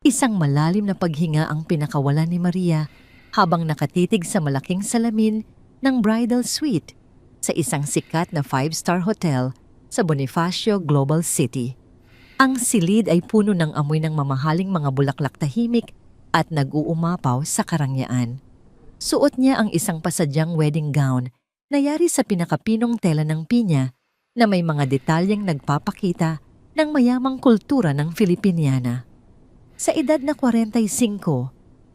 Isang malalim na paghinga ang pinakawalan ni Maria habang nakatitig sa malaking salamin ng bridal suite sa isang sikat na 5-star hotel sa Bonifacio Global City. Ang silid ay puno ng amoy ng mamahaling mga bulaklak tahimik at nag-uumapaw sa karangyaan. Suot niya ang isang pasadyang wedding gown na yari sa pinakapinong tela ng pinya na may mga detalyeng nagpapakita ng mayamang kultura ng Filipiniana. Sa edad na 45,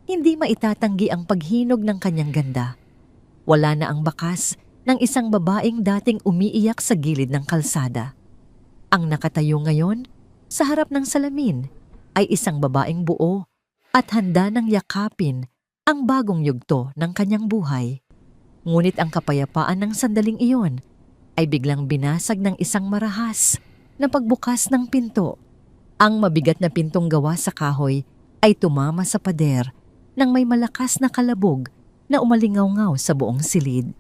hindi maitatanggi ang paghinog ng kanyang ganda. Wala na ang bakas ng isang babaeng dating umiiyak sa gilid ng kalsada. Ang nakatayo ngayon sa harap ng salamin ay isang babaeng buo at handa ng yakapin ang bagong yugto ng kanyang buhay. Ngunit ang kapayapaan ng sandaling iyon ay biglang binasag ng isang marahas na pagbukas ng pinto. Ang mabigat na pintong gawa sa kahoy ay tumama sa pader nang may malakas na kalabog na umalingaw-ngaw sa buong silid.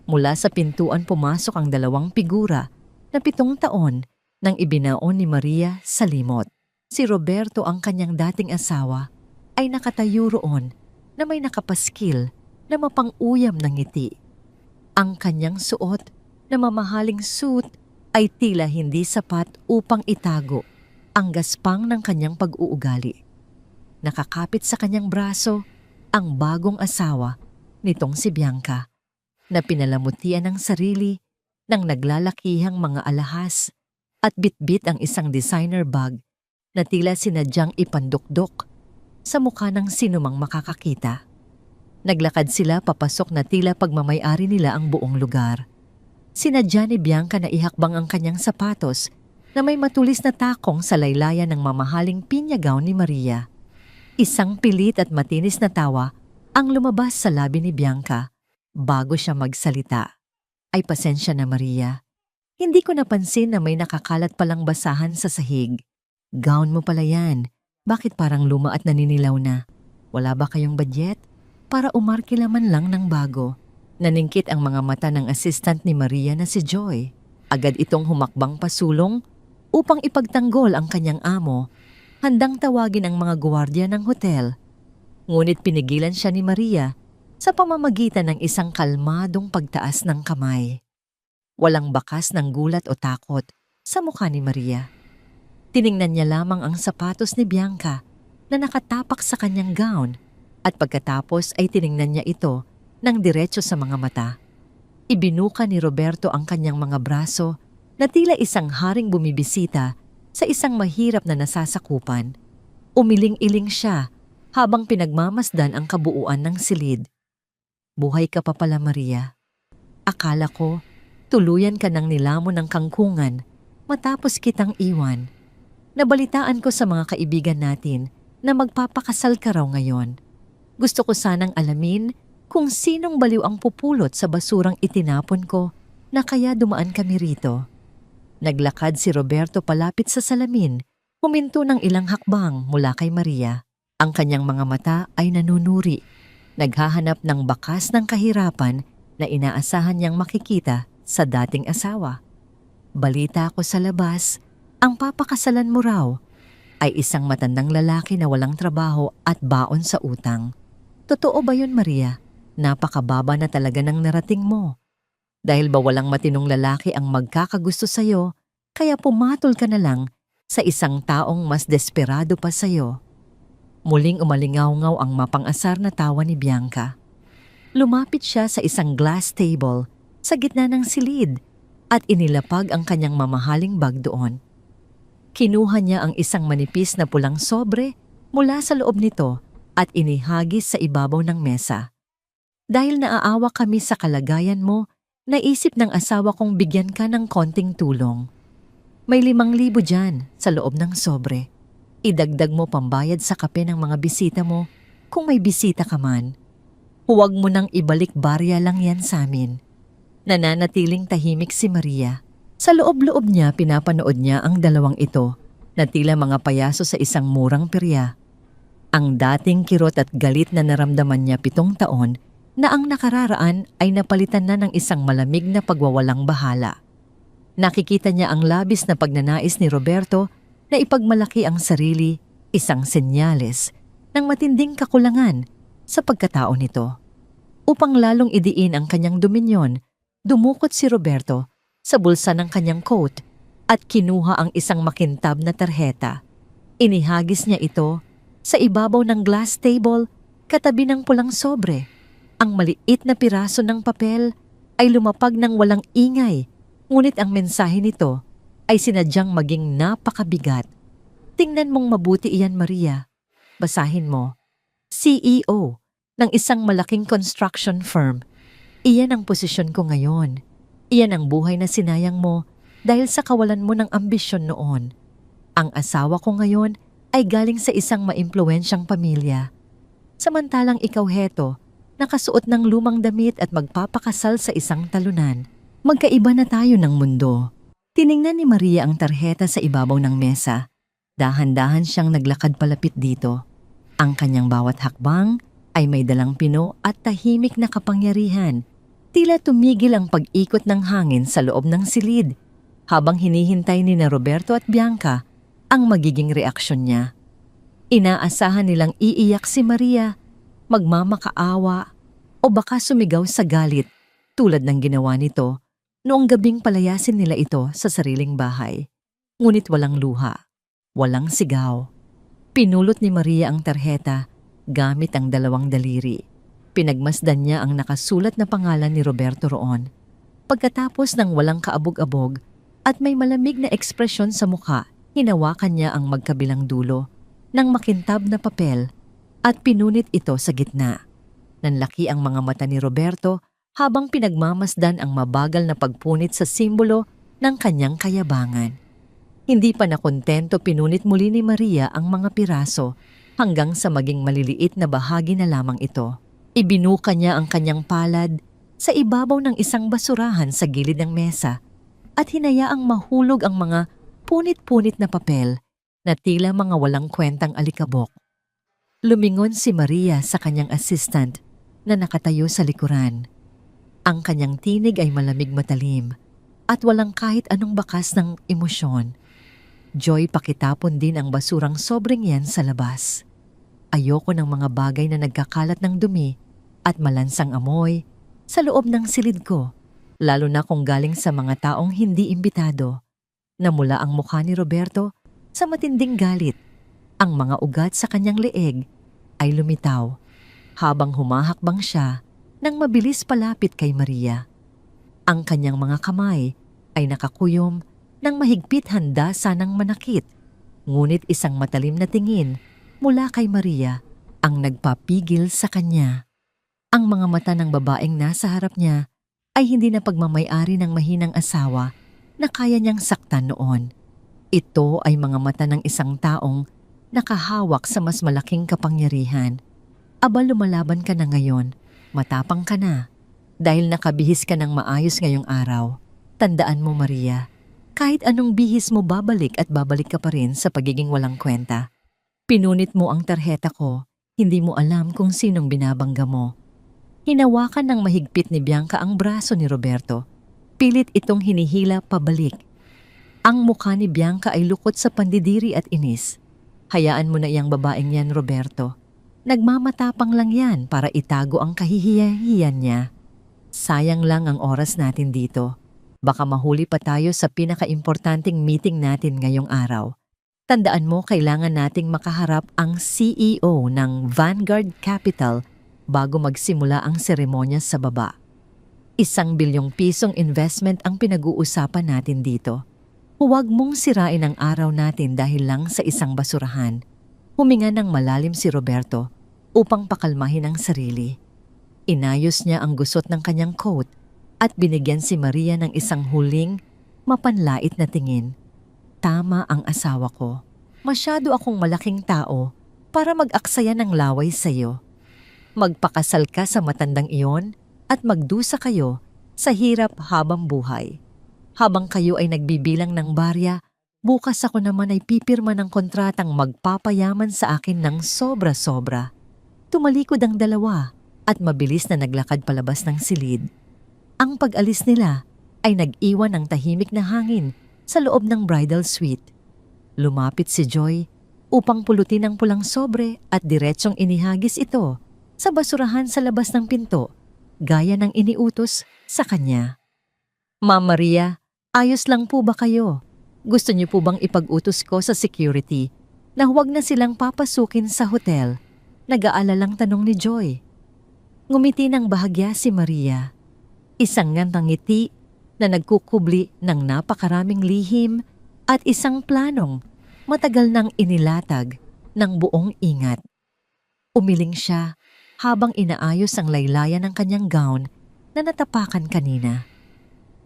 Mula sa pintuan pumasok ang dalawang figura na 7 taon nang ibinaon ni Maria sa limot. Si Roberto, ang kanyang dating asawa, ay nakatayo roon na may nakapaskil na mapang-uyam ng ngiti. Ang kanyang suot na mamahaling suit ay tila hindi sapat upang itago ang gaspang ng kanyang pag-uugali. Nakakapit sa kanyang braso ang bagong asawa nitong si Bianca na pinalamutian ng sarili ng naglalakihang mga alahas at bitbit ang isang designer bag na tila sinadyang ipandukdok sa mukha ng sinumang makakakita. Naglakad sila papasok na tila pagmamay-ari nila ang buong lugar. Sinadya ni Bianca na ihakbang ang kanyang sapatos na may matulis na takong sa laylayan ng mamahaling pinya gown ni Maria. Isang pilit at matinis na tawa ang lumabas sa labi ni Bianca bago siya magsalita. Ay, pasensya na Maria. Hindi ko napansin na may nakakalat palang basahan sa sahig. Gown mo pala yan. Bakit parang luma at naninilaw na? Wala ba kayong budget? Para umarkila man lang ng bago. Naningkit ang mga mata ng assistant ni Maria na si Joy. Agad itong humakbang pasulong upang ipagtanggol ang kanyang amo, handang tawagin ang mga gwardiya ng hotel. Ngunit pinigilan siya ni Maria sa pamamagitan ng isang kalmadong pagtaas ng kamay. Walang bakas ng gulat o takot sa mukha ni Maria. Tiningnan niya lamang ang sapatos ni Bianca na nakatapak sa kanyang gown at pagkatapos ay tiningnan niya ito ng diretso sa mga mata. Ibinuka ni Roberto ang kanyang mga braso na tila isang haring bumibisita sa isang mahirap na nasasakupan. Umiling-iling siya habang pinagmamasdan ang kabuuan ng silid. Buhay ka pa pala, Maria. Akala ko, tuluyan ka ng nilamon ng kangkungan matapos kitang iwan. Nabalitaan ko sa mga kaibigan natin na magpapakasal ka raw ngayon. Gusto ko sanang alamin kung sinong baliw ang pupulot sa basurang itinapon ko na kaya dumaan kami rito. Naglakad si Roberto palapit sa salamin, huminto ng ilang hakbang mula kay Maria. Ang kanyang mga mata ay nanunuri, naghahanap ng bakas ng kahirapan na inaasahan niyang makikita sa dating asawa. Balita ko sa labas, ang papakasalan mo raw ay isang matandang lalaki na walang trabaho at baon sa utang. Totoo ba yun, Maria? Napakababa na talaga ng narating mo. Dahil ba walang matinong lalaki ang magkakagusto sa'yo, kaya pumatol ka na lang sa isang taong mas desperado pa sa'yo. Muling umalingaw-ngaw ang mapang-asar na tawa ni Bianca. Lumapit siya sa isang glass table sa gitna ng silid at inilapag ang kanyang mamahaling bag doon. Kinuha niya ang isang manipis na pulang sobre mula sa loob nito at inihagis sa ibabaw ng mesa. Dahil naaawa kami sa kalagayan mo, naisip ng asawa kong bigyan ka ng konting tulong. May 5,000 dyan sa loob ng sobre. Idagdag mo pambayad sa kape ng mga bisita mo kung may bisita ka man. Huwag mo nang ibalik barya lang yan sa amin. Nananatiling tahimik si Maria. Sa loob-loob niya pinapanood niya ang dalawang ito na tila mga payaso sa isang murang perya. Ang dating kirot at galit na naramdaman niya 7 taon na ang nakararaan ay napalitan na ng isang malamig na pagwawalang bahala. Nakikita niya ang labis na pagnanais ni Roberto na ipagmalaki ang sarili isang senyales ng matinding kakulangan sa pagkatao nito. Upang lalong idiin ang kanyang dominyon, dumukot si Roberto sa bulsa ng kanyang coat at kinuha ang isang makintab na tarheta. Inihagis niya ito sa ibabaw ng glass table katabi ng pulang sobre. Ang maliit na piraso ng papel ay lumapag ng walang ingay, ngunit ang mensahe nito ay sinadyang maging napakabigat. Tingnan mong mabuti iyan, Maria. Basahin mo. CEO ng isang malaking construction firm. Iyan ang posisyon ko ngayon. Iyan ang buhay na sinayang mo dahil sa kawalan mo ng ambisyon noon. Ang asawa ko ngayon ay galing sa isang maimpluwensyang pamilya. Samantalang ikaw heto, nakasuot ng lumang damit at magpapakasal sa isang talunan. Magkaiba na tayo ng mundo. Tiningnan ni Maria ang tarheta sa ibabaw ng mesa. Dahan-dahan siyang naglakad palapit dito. Ang kanyang bawat hakbang ay may dalang pino at tahimik na kapangyarihan. Tila tumigil ang pag-ikot ng hangin sa loob ng silid habang hinihintay ni na Roberto at Bianca ang magiging reaksyon niya. Inaasahan nilang iiyak si Maria, magmamakaawa o baka sumigaw sa galit tulad ng ginawa nito noong gabing palayasin nila ito sa sariling bahay. Ngunit walang luha, walang sigaw. Pinulot ni Maria ang tarheta gamit ang dalawang daliri. Pinagmasdan niya ang nakasulat na pangalan ni Roberto roon. Pagkatapos ng walang kaabog-abog at may malamig na ekspresyon sa mukha, hinawakan niya ang magkabilang dulo ng makintab na papel at pinunit ito sa gitna. Nanlaki ang mga mata ni Roberto habang pinagmamasdan ang mabagal na pagpunit sa simbolo ng kanyang kayabangan. Hindi pa nakontento, pinunit muli ni Maria ang mga piraso hanggang sa maging maliliit na bahagi na lamang ito. Ibinuka niya ang kanyang palad sa ibabaw ng isang basurahan sa gilid ng mesa at hinayaang mahulog ang mga punit-punit na papel na tila mga walang kwentang alikabok. Lumingon si Maria sa kanyang assistant na nakatayo sa likuran. Ang kanyang tinig ay malamig matalim at walang kahit anong bakas ng emosyon. Joy, pakitapon din ang basurang sobrang yan sa labas. Ayoko ng mga bagay na nagkakalat ng dumi at malansang amoy sa loob ng silid ko, lalo na kung galing sa mga taong hindi imbitado. Namula ang mukha ni Roberto sa matinding galit. Ang mga ugat sa kanyang leeg ay lumitaw habang humahakbang siya nang mabilis palapit kay Maria. Ang kanyang mga kamay ay nakakuyom ng mahigpit, handa sanang manakit. Ngunit isang matalim na tingin mula kay Maria ang nagpapigil sa kanya. Ang mga mata ng babaeng nasa harap niya ay hindi na pagmamay-ari ng mahinang asawa na kaya niyang saktan noon. Ito ay mga mata ng isang taong nakahawak sa mas malaking kapangyarihan. Aba, lumalaban ka na ngayon, matapang ka na, dahil nakabihis ka ng maayos ngayong araw. Tandaan mo, Maria, kahit anong bihis mo, babalik at babalik ka pa rin sa pagiging walang kwenta. Pinunit mo ang tarheta ko, hindi mo alam kung sinong binabangga mo. Hinawakan ng mahigpit ni Bianca ang braso ni Roberto. Pilit itong hinihila pabalik. Ang mukha ni Bianca ay lukot sa pandidiri at inis. Hayaan mo na iyang babaeng yan, Roberto. Nagmamatapang lang yan para itago ang kahihiyahiyan niya. Sayang lang ang oras natin dito. Baka mahuli pa tayo sa pinaka-importanting meeting natin ngayong araw. Tandaan mo, kailangan nating makaharap ang CEO ng Vanguard Capital bago magsimula ang seremonya sa baba. 1 bilyong pisong investment ang pinag-uusapan natin dito. Huwag mong sirain ang araw natin dahil lang sa isang basurahan. Huminga ng malalim si Roberto upang pakalmahin ang sarili. Inayos niya ang gusot ng kanyang coat at binigyan si Maria ng isang huling, mapanlait na tingin. Tama ang asawa ko. Masyado akong malaking tao para mag-aksaya ng laway sa iyo. Magpakasal ka sa matandang iyon at magdusa kayo sa hirap habang buhay. Habang kayo ay nagbibilang ng barya, bukas ako naman ay pipirma ng kontratang magpapayaman sa akin ng sobra-sobra. Tumalikod ang dalawa at mabilis na naglakad palabas ng silid. Ang pag-alis nila ay nag-iwan ng tahimik na hangin sa loob ng bridal suite. Lumapit si Joy upang pulutin ang pulang sobre at diretsong inihagis ito sa basurahan sa labas ng pinto, gaya ng iniutos sa kanya. Ma'am Maria, ayos lang po ba kayo? Gusto niyo po bang ipag-utos ko sa security na huwag na silang papasukin sa hotel? Nag-aalalang tanong ni Joy. Ngumiti ng bahagya si Maria. Isang ngantang ngiti na nagkukubli ng napakaraming lihim at isang planong matagal nang inilatag ng buong ingat. Umiling siya habang inaayos ang laylayan ng kanyang gown na natapakan kanina.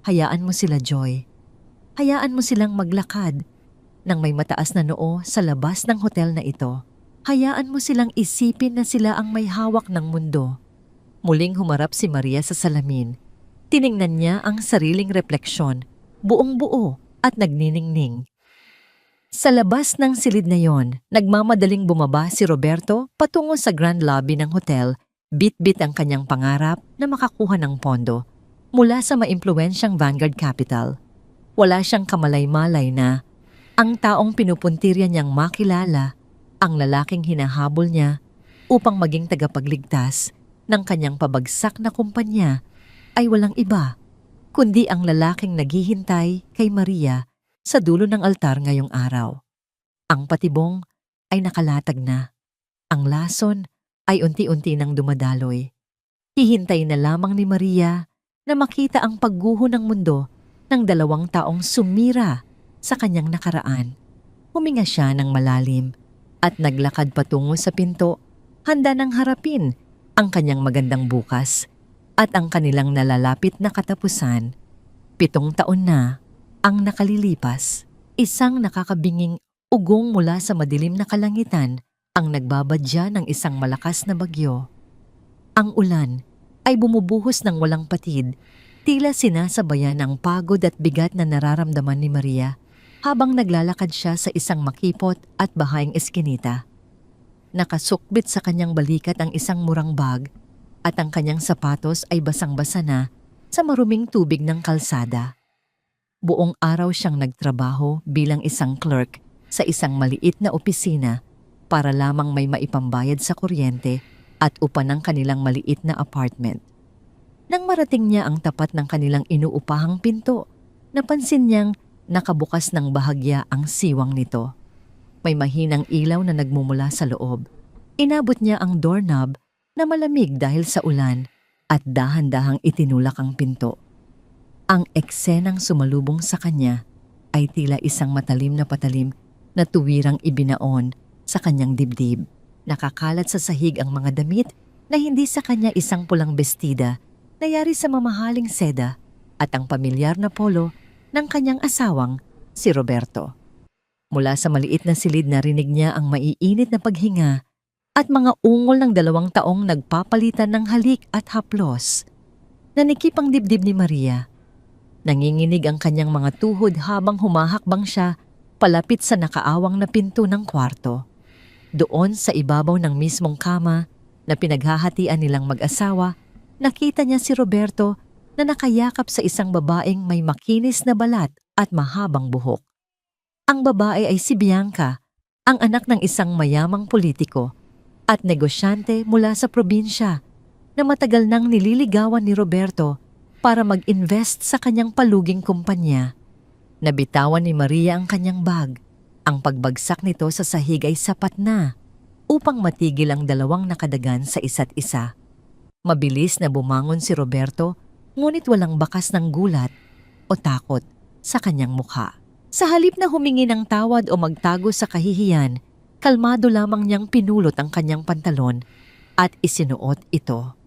Hayaan mo sila, Joy. Hayaan mo silang maglakad nang may mataas na noo sa labas ng hotel na ito. Hayaan mo silang isipin na sila ang may hawak ng mundo. Muling humarap si Maria sa salamin. Tiningnan niya ang sariling refleksyon, buong buo at nagniningning. Sa labas ng silid na yon, nagmamadaling bumaba si Roberto patungo sa grand lobby ng hotel, bit-bit ang kanyang pangarap na makakuha ng pondo mula sa maimpluwensyang Vanguard Capital. Wala siyang kamalay-malay na ang taong pinupuntirya niyang makilala, ang lalaking hinahabol niya upang maging tagapagligtas ng kanyang pabagsak na kumpanya ay walang iba, kundi ang lalaking naghihintay kay Maria sa dulo ng altar ngayong araw. Ang patibong ay nakalatag na. Ang lason ay unti-unti nang dumadaloy. Hihintay na lamang ni Maria na makita ang pagguho ng mundo ng dalawang taong sumira sa kanyang nakaraan. Huminga siya ng malalim at naglakad patungo sa pinto, handa nang harapin ang kanyang magandang bukas at ang kanilang nalalapit na katapusan. 7 taon na ang nakalilipas. Isang nakakabinging ugong mula sa madilim na kalangitan ang nagbabadya ng isang malakas na bagyo. Ang ulan ay bumubuhos ng walang patid, tila sinasabayan ang pagod at bigat na nararamdaman ni Maria habang naglalakad siya sa isang makipot at bahaing eskinita. Nakasukbit sa kanyang balikat ang isang murang bag at ang kanyang sapatos ay basang-basa na sa maruming tubig ng kalsada. Buong araw siyang nagtrabaho bilang isang clerk sa isang maliit na opisina para lamang may maipambayad sa kuryente at upa ng kanilang maliit na apartment. Nang marating niya ang tapat ng kanilang inuupahang pinto, napansin niyang nakabukas ng bahagya ang siwang nito. May mahinang ilaw na nagmumula sa loob. Inabot niya ang doorknob na malamig dahil sa ulan at dahan-dahang itinulak ang pinto. Ang eksenang sumalubong sa kanya ay tila isang matalim na patalim na tuwirang ibinaon sa kanyang dibdib. Nakakalat sa sahig ang mga damit na hindi sa kanya isang pulang bestida na yari sa mamahaling seda at ang pamilyar na polo ng kanyang asawang si Roberto. Mula sa maliit na silid narinig niya ang maiinit na paghinga at mga ungol ng 2 taong nagpapalitan ng halik at haplos. Nanikip ang dibdib ni Maria. Nanginginig ang kanyang mga tuhod habang humahakbang siya palapit sa nakaawang na pinto ng kwarto. Doon sa ibabaw ng mismong kama na pinaghahatian nilang mag-asawa, nakita niya si Roberto na nakayakap sa isang babaeng may makinis na balat at mahabang buhok. Ang babae ay si Bianca, ang anak ng isang mayamang politiko at negosyante mula sa probinsya na matagal nang nililigawan ni Roberto para mag-invest sa kanyang paluging kumpanya. Nabitawan ni Maria ang kanyang bag. Ang pagbagsak nito sa sahig ay sapat na upang matigil ang 2 nakadagan sa isa't isa. Mabilis na bumangon si Roberto, ngunit walang bakas ng gulat o takot sa kanyang mukha. Sa halip na humingi ng tawad o magtago sa kahihiyan, kalmado lamang niyang pinulot ang kanyang pantalon at isinuot ito.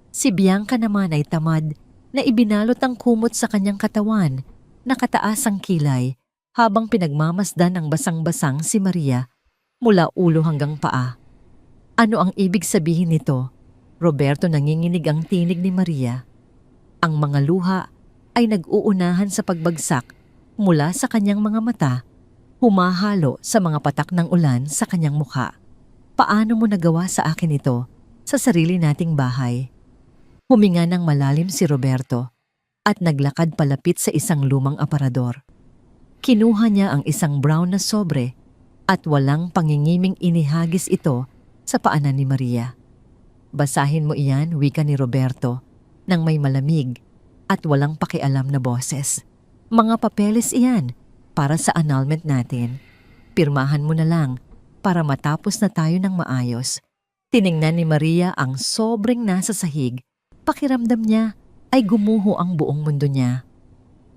Si Bianca naman ay tamad na ibinalot ang kumot sa kanyang katawan, nakataas ang kilay habang pinagmamasdan ng basang-basang si Maria mula ulo hanggang paa. Ano ang ibig sabihin nito? Roberto, nanginginig ang tinig ni Maria. Ang mga luha ay nag-uunahan sa pagbagsak mula sa kanyang mga mata, humahalo sa mga patak ng ulan sa kanyang mukha. Paano mo nagawa sa akin ito sa sarili nating bahay? Huminga ng malalim si Roberto at naglakad palapit sa isang lumang aparador. Kinuha niya ang isang brown na sobre at walang pangingiming inihagis ito sa paanan ni Maria. Basahin mo iyan, wika ni Roberto, nang may malamig at walang pakialam na boses. Mga papeles iyan para sa annulment natin. Pirmahan mo na lang para matapos na tayo ng maayos. Tiningnan ni Maria ang sobrang nasa sahig. Pakiramdam niya ay gumuho ang buong mundo niya.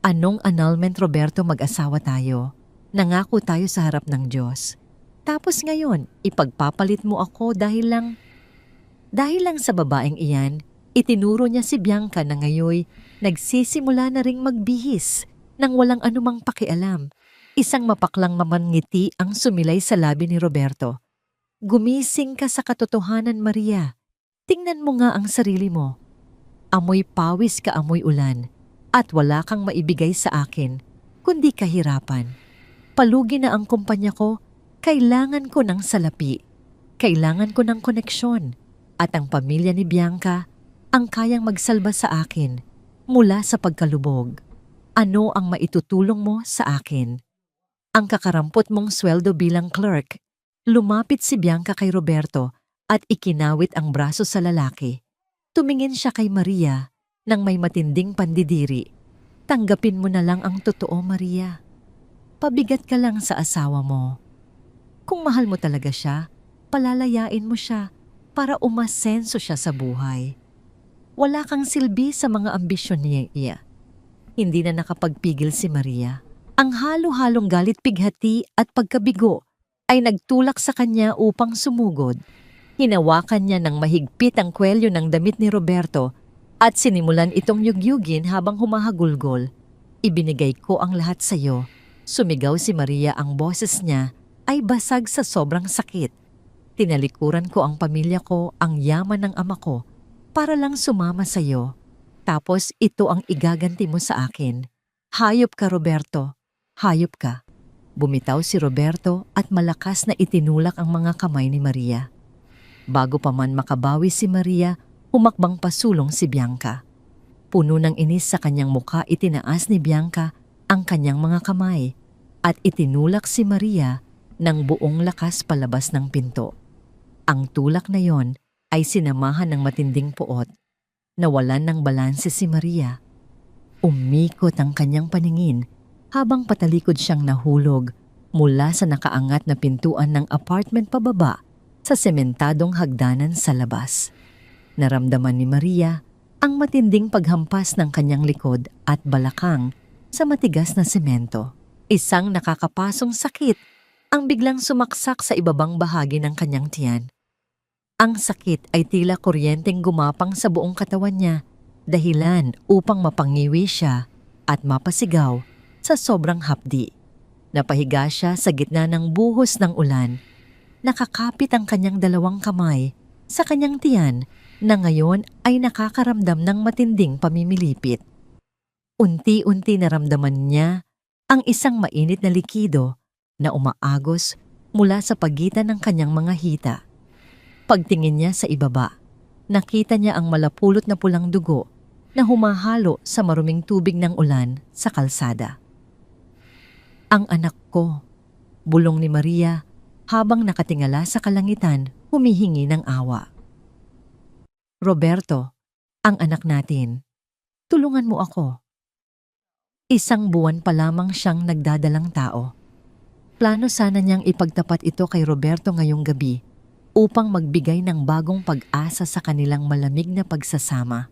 Anong annulment, Roberto, mag-asawa tayo? Nangako tayo sa harap ng Diyos. Tapos ngayon, ipagpapalit mo ako dahil lang sa babaeng iyan, itinuro niya si Bianca na ngayoy nagsisimula na ring magbihis nang walang anumang pakialam. Isang mapaklang mamangiti ang sumilay sa labi ni Roberto. Gumising ka sa katotohanan, Maria. Tingnan mo nga ang sarili mo. Amoy pawis ka, amoy ulan, at wala kang maibigay sa akin, kundi kahirapan. Palugi na ang kumpanya ko, kailangan ko ng salapi. Kailangan ko ng koneksyon. At ang pamilya ni Bianca ang kayang magsalba sa akin mula sa pagkalubog. Ano ang maitutulong mo sa akin? Ang kakarampot mong sweldo bilang clerk. Lumapit si Bianca kay Roberto at ikinawit ang braso sa lalaki. Tumingin siya kay Maria nang may matinding pandidiri. Tanggapin mo na lang ang totoo, Maria. Pabigat ka lang sa asawa mo. Kung mahal mo talaga siya, palalayain mo siya para umasenso siya sa buhay. Wala kang silbi sa mga ambisyon niya. Hindi na nakapagpigil si Maria. Ang halo-halong galit, pighati at pagkabigo ay nagtulak sa kanya upang sumugod. Hinawakan niya ng mahigpit ang kwelyo ng damit ni Roberto at sinimulan itong yugyugin habang humahagulgol. Ibinigay ko ang lahat sa iyo. Sumigaw si Maria, ang boses niya ay basag sa sobrang sakit. Tinalikuran ko ang pamilya ko, ang yaman ng ama ko, para lang sumama sa iyo. Tapos ito ang igaganti mo sa akin. Hayop ka, Roberto. Hayop ka. Bumitaw si Roberto at malakas na itinulak ang mga kamay ni Maria. Bago pa man makabawi si Maria, humakbang pasulong si Bianca. Puno ng inis sa kanyang mukha, itinaas ni Bianca ang kanyang mga kamay at itinulak si Maria ng buong lakas palabas ng pinto. Ang tulak na yon ay sinamahan ng matinding puot. Nawalan ng balanse si Maria. Umikot ang kanyang paningin habang patalikod siyang nahulog mula sa nakaangat na pintuan ng apartment pababa sa sementadong hagdanan sa labas. Naramdaman ni Maria ang matinding paghampas ng kanyang likod at balakang sa matigas na semento. Isang nakakapasong sakit ang biglang sumaksak sa ibabang bahagi ng kanyang tiyan. Ang sakit ay tila kuryenteng gumapang sa buong katawan niya, dahilan upang mapangiwi siya at mapasigaw sa sobrang hapdi. Napahiga siya sa gitna ng buhos ng ulan. Nakakapit ang kanyang dalawang kamay sa kanyang tiyan na ngayon ay nakakaramdam ng matinding pamimilipit. Unti-unti naramdaman niya ang isang mainit na likido na umaagos mula sa pagitan ng kanyang mga hita. Pagtingin niya sa ibaba, nakita niya ang malapulot na pulang dugo na humahalo sa maruming tubig ng ulan sa kalsada. Ang anak ko, bulong ni Maria habang nakatingala sa kalangitan, humihingi ng awa. Roberto, ang anak natin, tulungan mo ako. 1 buwan pa lamang siyang nagdadalang tao. Plano sana niyang ipagtapat ito kay Roberto ngayong gabi upang magbigay ng bagong pag-asa sa kanilang malamig na pagsasama.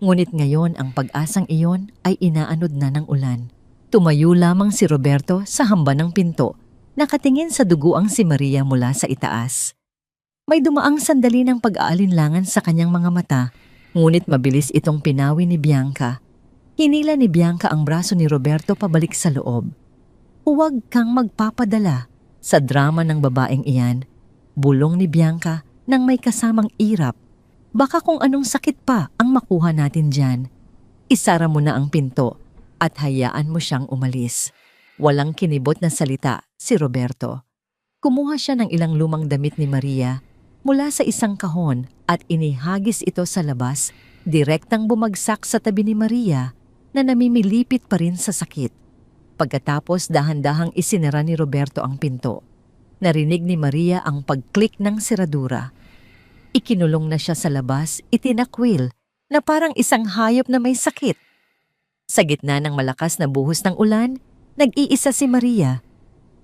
Ngunit ngayon ang pag-asang iyon ay inaanod na ng ulan. Tumayo lamang si Roberto sa hamba ng pinto, nakatingin sa duguang si Maria mula sa itaas. May dumaang sandali ng pag-aalinlangan sa kanyang mga mata, ngunit mabilis itong pinawi ni Bianca. Hinila ni Bianca ang braso ni Roberto pabalik sa loob. Huwag kang magpapadala sa drama ng babaeng iyan, bulong ni Bianca nang may kasamang irap. Baka kung anong sakit pa ang makuha natin dyan. Isara mo na ang pinto at hayaan mo siyang umalis. Walang kinibot na salita si Roberto. Kumuha siya ng ilang lumang damit ni Maria mula sa isang kahon at inihagis ito sa labas, direktang bumagsak sa tabi ni Maria na namimilipit pa rin sa sakit. Pagkatapos dahan-dahang isinara ni Roberto ang pinto. Narinig ni Maria ang pag-click ng seradura. Ikinulong na siya sa labas, itinakwil na parang isang hayop na may sakit. Sa gitna ng malakas na buhos ng ulan, nag-iisa si Maria.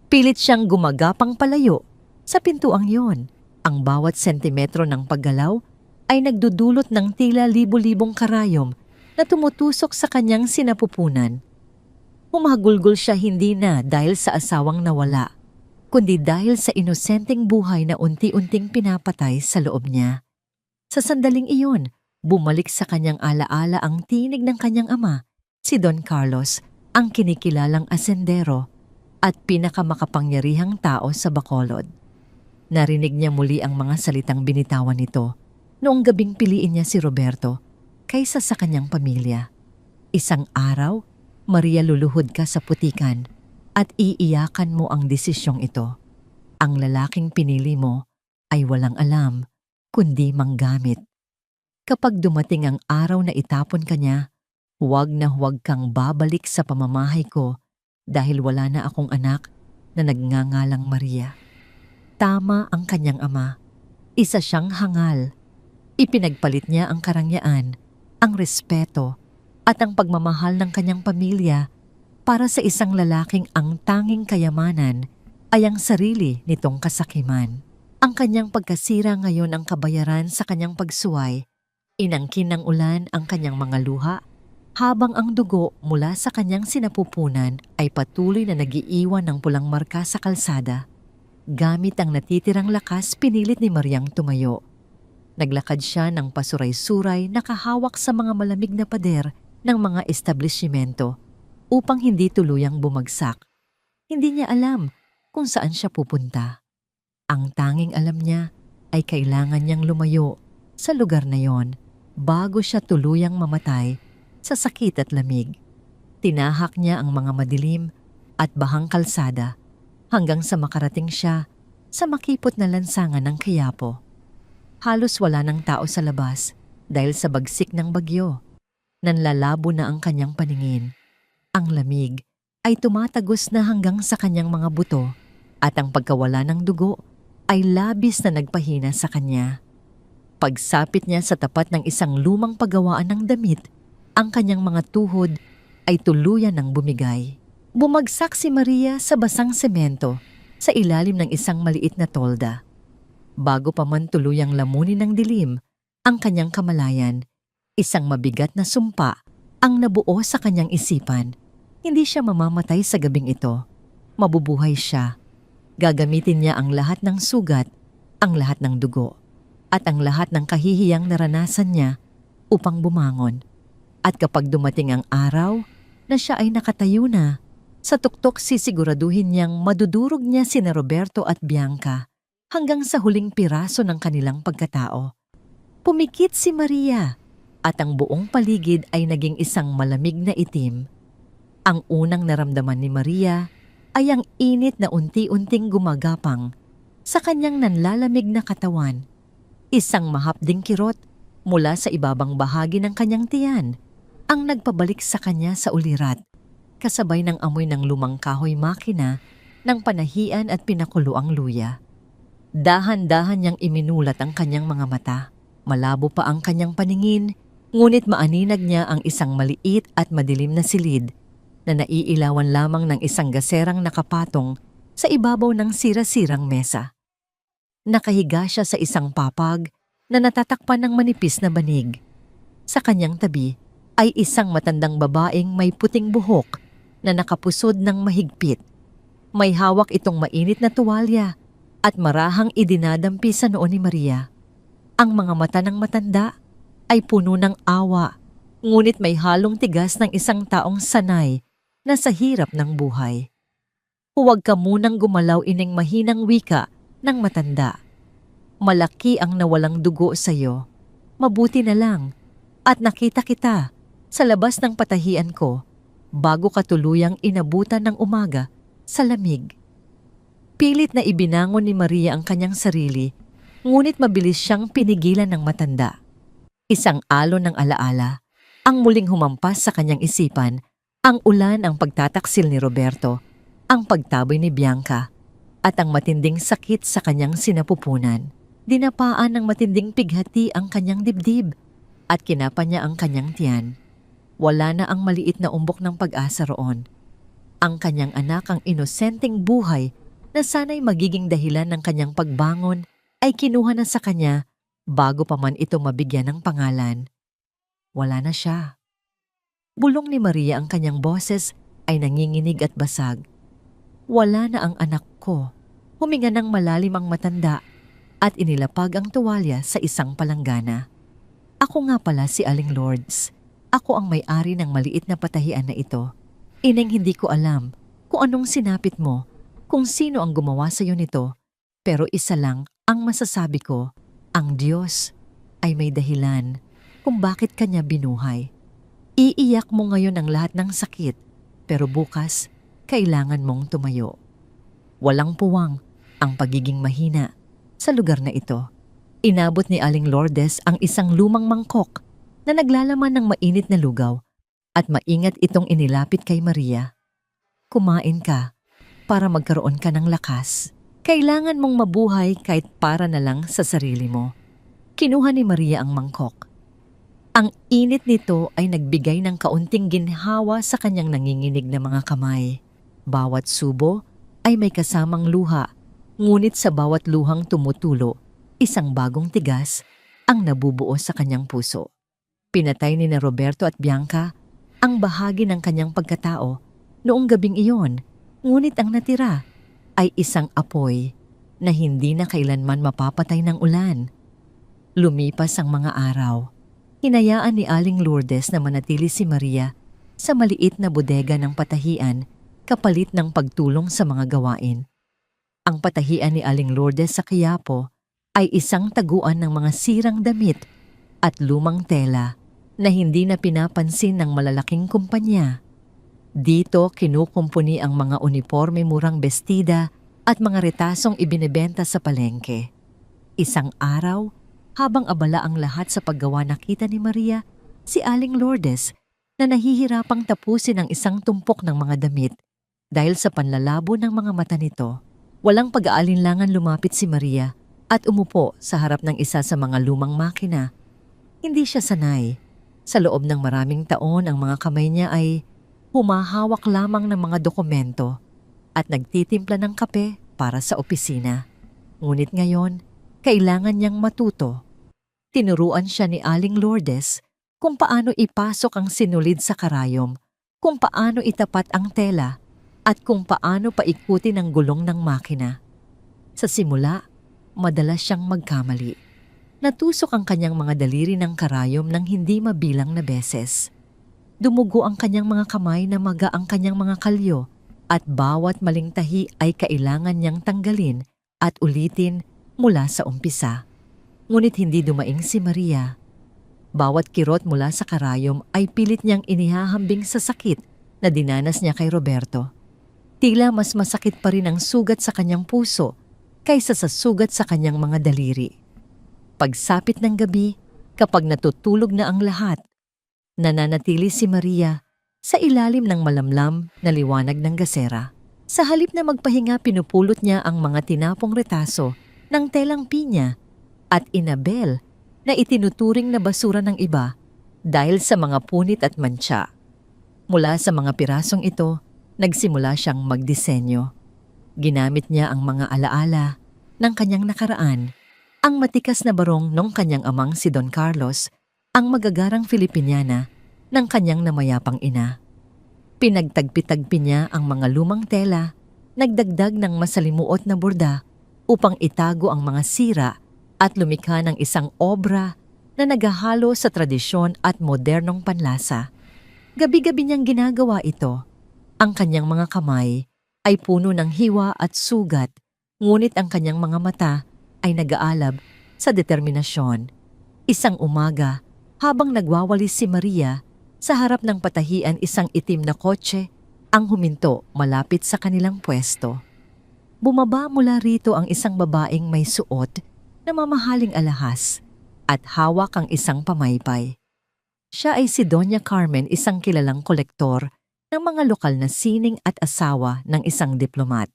Pilit siyang gumagapang palayo sa pintuang yon. Ang bawat sentimetro ng paggalaw ay nagdudulot ng tila libo-libong karayom na tumutusok sa kanyang sinapupunan. Humagulgol siya hindi na dahil sa asawang nawala, kundi dahil sa inosenteng buhay na unti-unting pinapatay sa loob niya. Sa sandaling iyon, bumalik sa kanyang alaala ang tinig ng kanyang ama, si Don Carlos, ang kinikilalang asendero at pinakamakapangyarihang tao sa Bacolod. Narinig niya muli ang mga salitang binitawan nito noong gabing piliin niya si Roberto kaysa sa kanyang pamilya. Isang araw, Maria, luluhod ka sa putikan at iiyakan mo ang desisyong ito. Ang lalaking pinili mo ay walang alam, kundi manggamit. Kapag dumating ang araw na itapon ka niya, huwag na huwag kang babalik sa pamamahay ko dahil wala na akong anak na nagngangalang Maria. Tama ang kanyang ama. Isa siyang hangal. Ipinagpalit niya ang karangyaan, ang respeto, at ang pagmamahal ng kanyang pamilya para sa isang lalaking ang tanging kayamanan ay ang sarili nitong kasakiman. Ang kanyang pagkasira ngayon ang kabayaran sa kanyang pagsuway. Inangkin ng ulan ang kanyang mga luha, habang ang dugo mula sa kanyang sinapupunan ay patuloy na nagiiwan ng pulang marka sa kalsada. Gamit ang natitirang lakas, pinilit ni Mariang tumayo. Naglakad siya ng pasuray-suray, nakahawak sa mga malamig na pader ng mga establishmento upang hindi tuluyang bumagsak. Hindi niya alam kung saan siya pupunta. Ang tanging alam niya ay kailangan niyang lumayo sa lugar na yon bago siya tuluyang mamatay sa sakit at lamig. Tinahak niya ang mga madilim at bahang kalsada hanggang sa makarating siya sa makipot na lansangan ng Quiapo. Halos wala ng tao sa labas dahil sa bagsik ng bagyo. Nanlalabo na ang kanyang paningin. Ang lamig ay tumatagos na hanggang sa kanyang mga buto at ang pagkawala ng dugo ay labis na nagpahina sa kanya. Pagsapit niya sa tapat ng isang lumang paggawaan ng damit, ang kanyang mga tuhod ay tuluyan ng bumigay. Bumagsak si Maria sa basang semento sa ilalim ng isang maliit na tolda. Bago pa man tuluyang lamunin ng dilim ang kanyang kamalayan, isang mabigat na sumpa ang nabuo sa kanyang isipan. Hindi siya mamamatay sa gabing ito. Mabubuhay siya. Gagamitin niya ang lahat ng sugat, ang lahat ng dugo, at ang lahat ng kahihiyang naranasan niya upang bumangon. At kapag dumating ang araw na siya ay nakatayo na, sa tuktok sisiguraduhin niyang madudurog niya sina Roberto at Bianca hanggang sa huling piraso ng kanilang pagkatao. Pumikit si Maria at ang buong paligid ay naging isang malamig na itim. Ang unang naramdaman ni Maria ay ang init na unti-unting gumagapang sa kanyang nanlalamig na katawan. Isang mahapding kirot mula sa ibabang bahagi ng kanyang tiyan ang nagpabalik sa kanya sa ulirat, kasabay ng amoy ng lumang kahoy makina ng panahian at pinakulo ang luya. Dahan-dahan niyang iminulat ang kanyang mga mata. Malabo pa ang kanyang paningin, ngunit maaninag niya ang isang maliit at madilim na silid na naiilawan lamang ng isang gaserang nakapatong sa ibabaw ng sira-sirang mesa. Nakahiga siya sa isang papag na natatakpan ng manipis na banig. Sa kanyang tabi ay isang matandang babaeng may puting buhok na nakapusod ng mahigpit. May hawak itong mainit na tuwalya at marahang idinadampi sa noo ni Maria. Ang mga mata ng matanda ay puno ng awa, ngunit may halong tigas ng isang taong sanay na sa hirap ng buhay. Huwag ka munang gumalaw, ining mahinang wika ng matanda. Malaki ang nawalang dugo sa iyo. Mabuti na lang at nakita kita sa labas ng patahian ko bago ka tuluyang inabutan ng umaga sa lamig. Pilit na ibinangon ni Maria ang kanyang sarili, ngunit mabilis siyang pinigilan ng matanda. Isang alon ng alaala ang muling humampas sa kanyang isipan, ang ulan, ang pagtataksil ni Roberto, ang pagtaboy ni Bianca, at ang matinding sakit sa kanyang sinapupunan. Dinapaan ng matinding pighati ang kanyang dibdib at kinapa niya ang kanyang tiyan. Wala na ang maliit na umbok ng pag-asa roon. Ang kanyang anak, ang inosenteng buhay na sana'y magiging dahilan ng kanyang pagbangon, ay kinuha na sa kanya bago pa man ito mabigyan ng pangalan. Wala na siya. Bulong ni Maria, ang kanyang boses ay nanginginig at basag. Wala na ang anak ko. Huminga ng malalim ang matanda at inilapag ang tuwalya sa isang palanggana. Ako nga pala si Aling Lourdes. Ako ang may-ari ng maliit na patahian na ito. Ineng, hindi ko alam kung anong sinapit mo, kung sino ang gumawa sa iyo nito, pero isa lang ang masasabi ko, ang Diyos ay may dahilan kung bakit kanya binuhay. Iiyak mo ngayon ang lahat ng sakit, pero bukas kailangan mong tumayo. Walang puwang ang pagiging mahina sa lugar na ito. Inabot ni Aling Lourdes ang isang lumang mangkok na naglalaman ng mainit na lugaw at maingat itong inilapit kay Maria. Kumain ka para magkaroon ka ng lakas. Kailangan mong mabuhay kahit para na lang sa sarili mo. Kinuha ni Maria ang mangkok. Ang init nito ay nagbigay ng kaunting ginhawa sa kanyang nanginginig na mga kamay. Bawat subo ay may kasamang luha, ngunit sa bawat luhang tumutulo, isang bagong tigas ang nabubuo sa kanyang puso. Pinatay ni Roberto at Bianca ang bahagi ng kanyang pagkatao noong gabing iyon, ngunit ang natira ay isang apoy na hindi na kailanman mapapatay ng ulan. Lumipas ang mga araw. Hinayaan ni Aling Lourdes na manatili si Maria sa maliit na bodega ng patahian kapalit ng pagtulong sa mga gawain. Ang patahian ni Aling Lourdes sa Quiapo ay isang taguan ng mga sirang damit at lumang tela na hindi na pinapansin ng malalaking kumpanya. Dito kinukumpuni ang mga uniforme murang bestida at mga retasong ibinebenta sa palengke. Isang araw, habang abala ang lahat sa paggawa, nakita ni Maria si Aling Lourdes na nahihirapang tapusin ang isang tumpok ng mga damit dahil sa panlalabo ng mga mata nito. Walang pag-aalinlangan lumapit si Maria at umupo sa harap ng isa sa mga lumang makina. Hindi siya sanay. Sa loob ng maraming taon, ang mga kamay niya ay humahawak lamang ng mga dokumento at nagtitimpla ng kape para sa opisina. Ngunit ngayon, kailangan niyang matuto. Tinuruan siya ni Aling Lourdes kung paano ipasok ang sinulid sa karayom, kung paano itapat ang tela, at kung paano paikutin ang gulong ng makina. Sa simula, madalas siyang magkamali. Natusok ang kanyang mga daliri ng karayom ng hindi mabilang na beses. Dumugo ang kanyang mga kamay na maga ang kanyang mga kalyo at bawat maling tahi ay kailangan niyang tanggalin at ulitin mula sa umpisa. Ngunit hindi dumaing si Maria. Bawat kirot mula sa karayom ay pilit niyang inihahambing sa sakit na dinanas niya kay Roberto. Tila mas masakit pa rin ang sugat sa kanyang puso kaysa sa sugat sa kanyang mga daliri. Pagsapit ng gabi, kapag natutulog na ang lahat, nananatili si Maria sa ilalim ng malamlam na liwanag ng gasera. Sa halip na magpahinga, pinupulot niya ang mga tinapong retaso ng telang pinya at inabel na itinuturing na basura ng iba dahil sa mga punit at mantsa. Mula sa mga pirasong ito, nagsimula siyang magdisenyo. Ginamit niya ang mga alaala ng kanyang nakaraan, ang matikas na barong ng kanyang amang si Don Carlos, ang magagarang Filipiniana ng kanyang namayapang ina. Pinagtagpi-tagpi niya ang mga lumang tela, nagdagdag ng masalimuot na borda upang itago ang mga sira at lumikha ng isang obra na naghahalo sa tradisyon at modernong panlasa. Gabi-gabi niyang ginagawa ito. Ang kanyang mga kamay ay puno ng hiwa at sugat, ngunit ang kanyang mga mata ay nag-aalab sa determinasyon. Isang umaga, habang nagwawalis si Maria, sa harap ng patahian isang itim na kotse ang huminto malapit sa kanilang pwesto. Bumaba mula rito ang isang babaeng may suot na mamahaling alahas at hawak ang isang pamaypay. Siya ay si Doña Carmen, isang kilalang kolektor ng mga lokal na sining at asawa ng isang diplomat.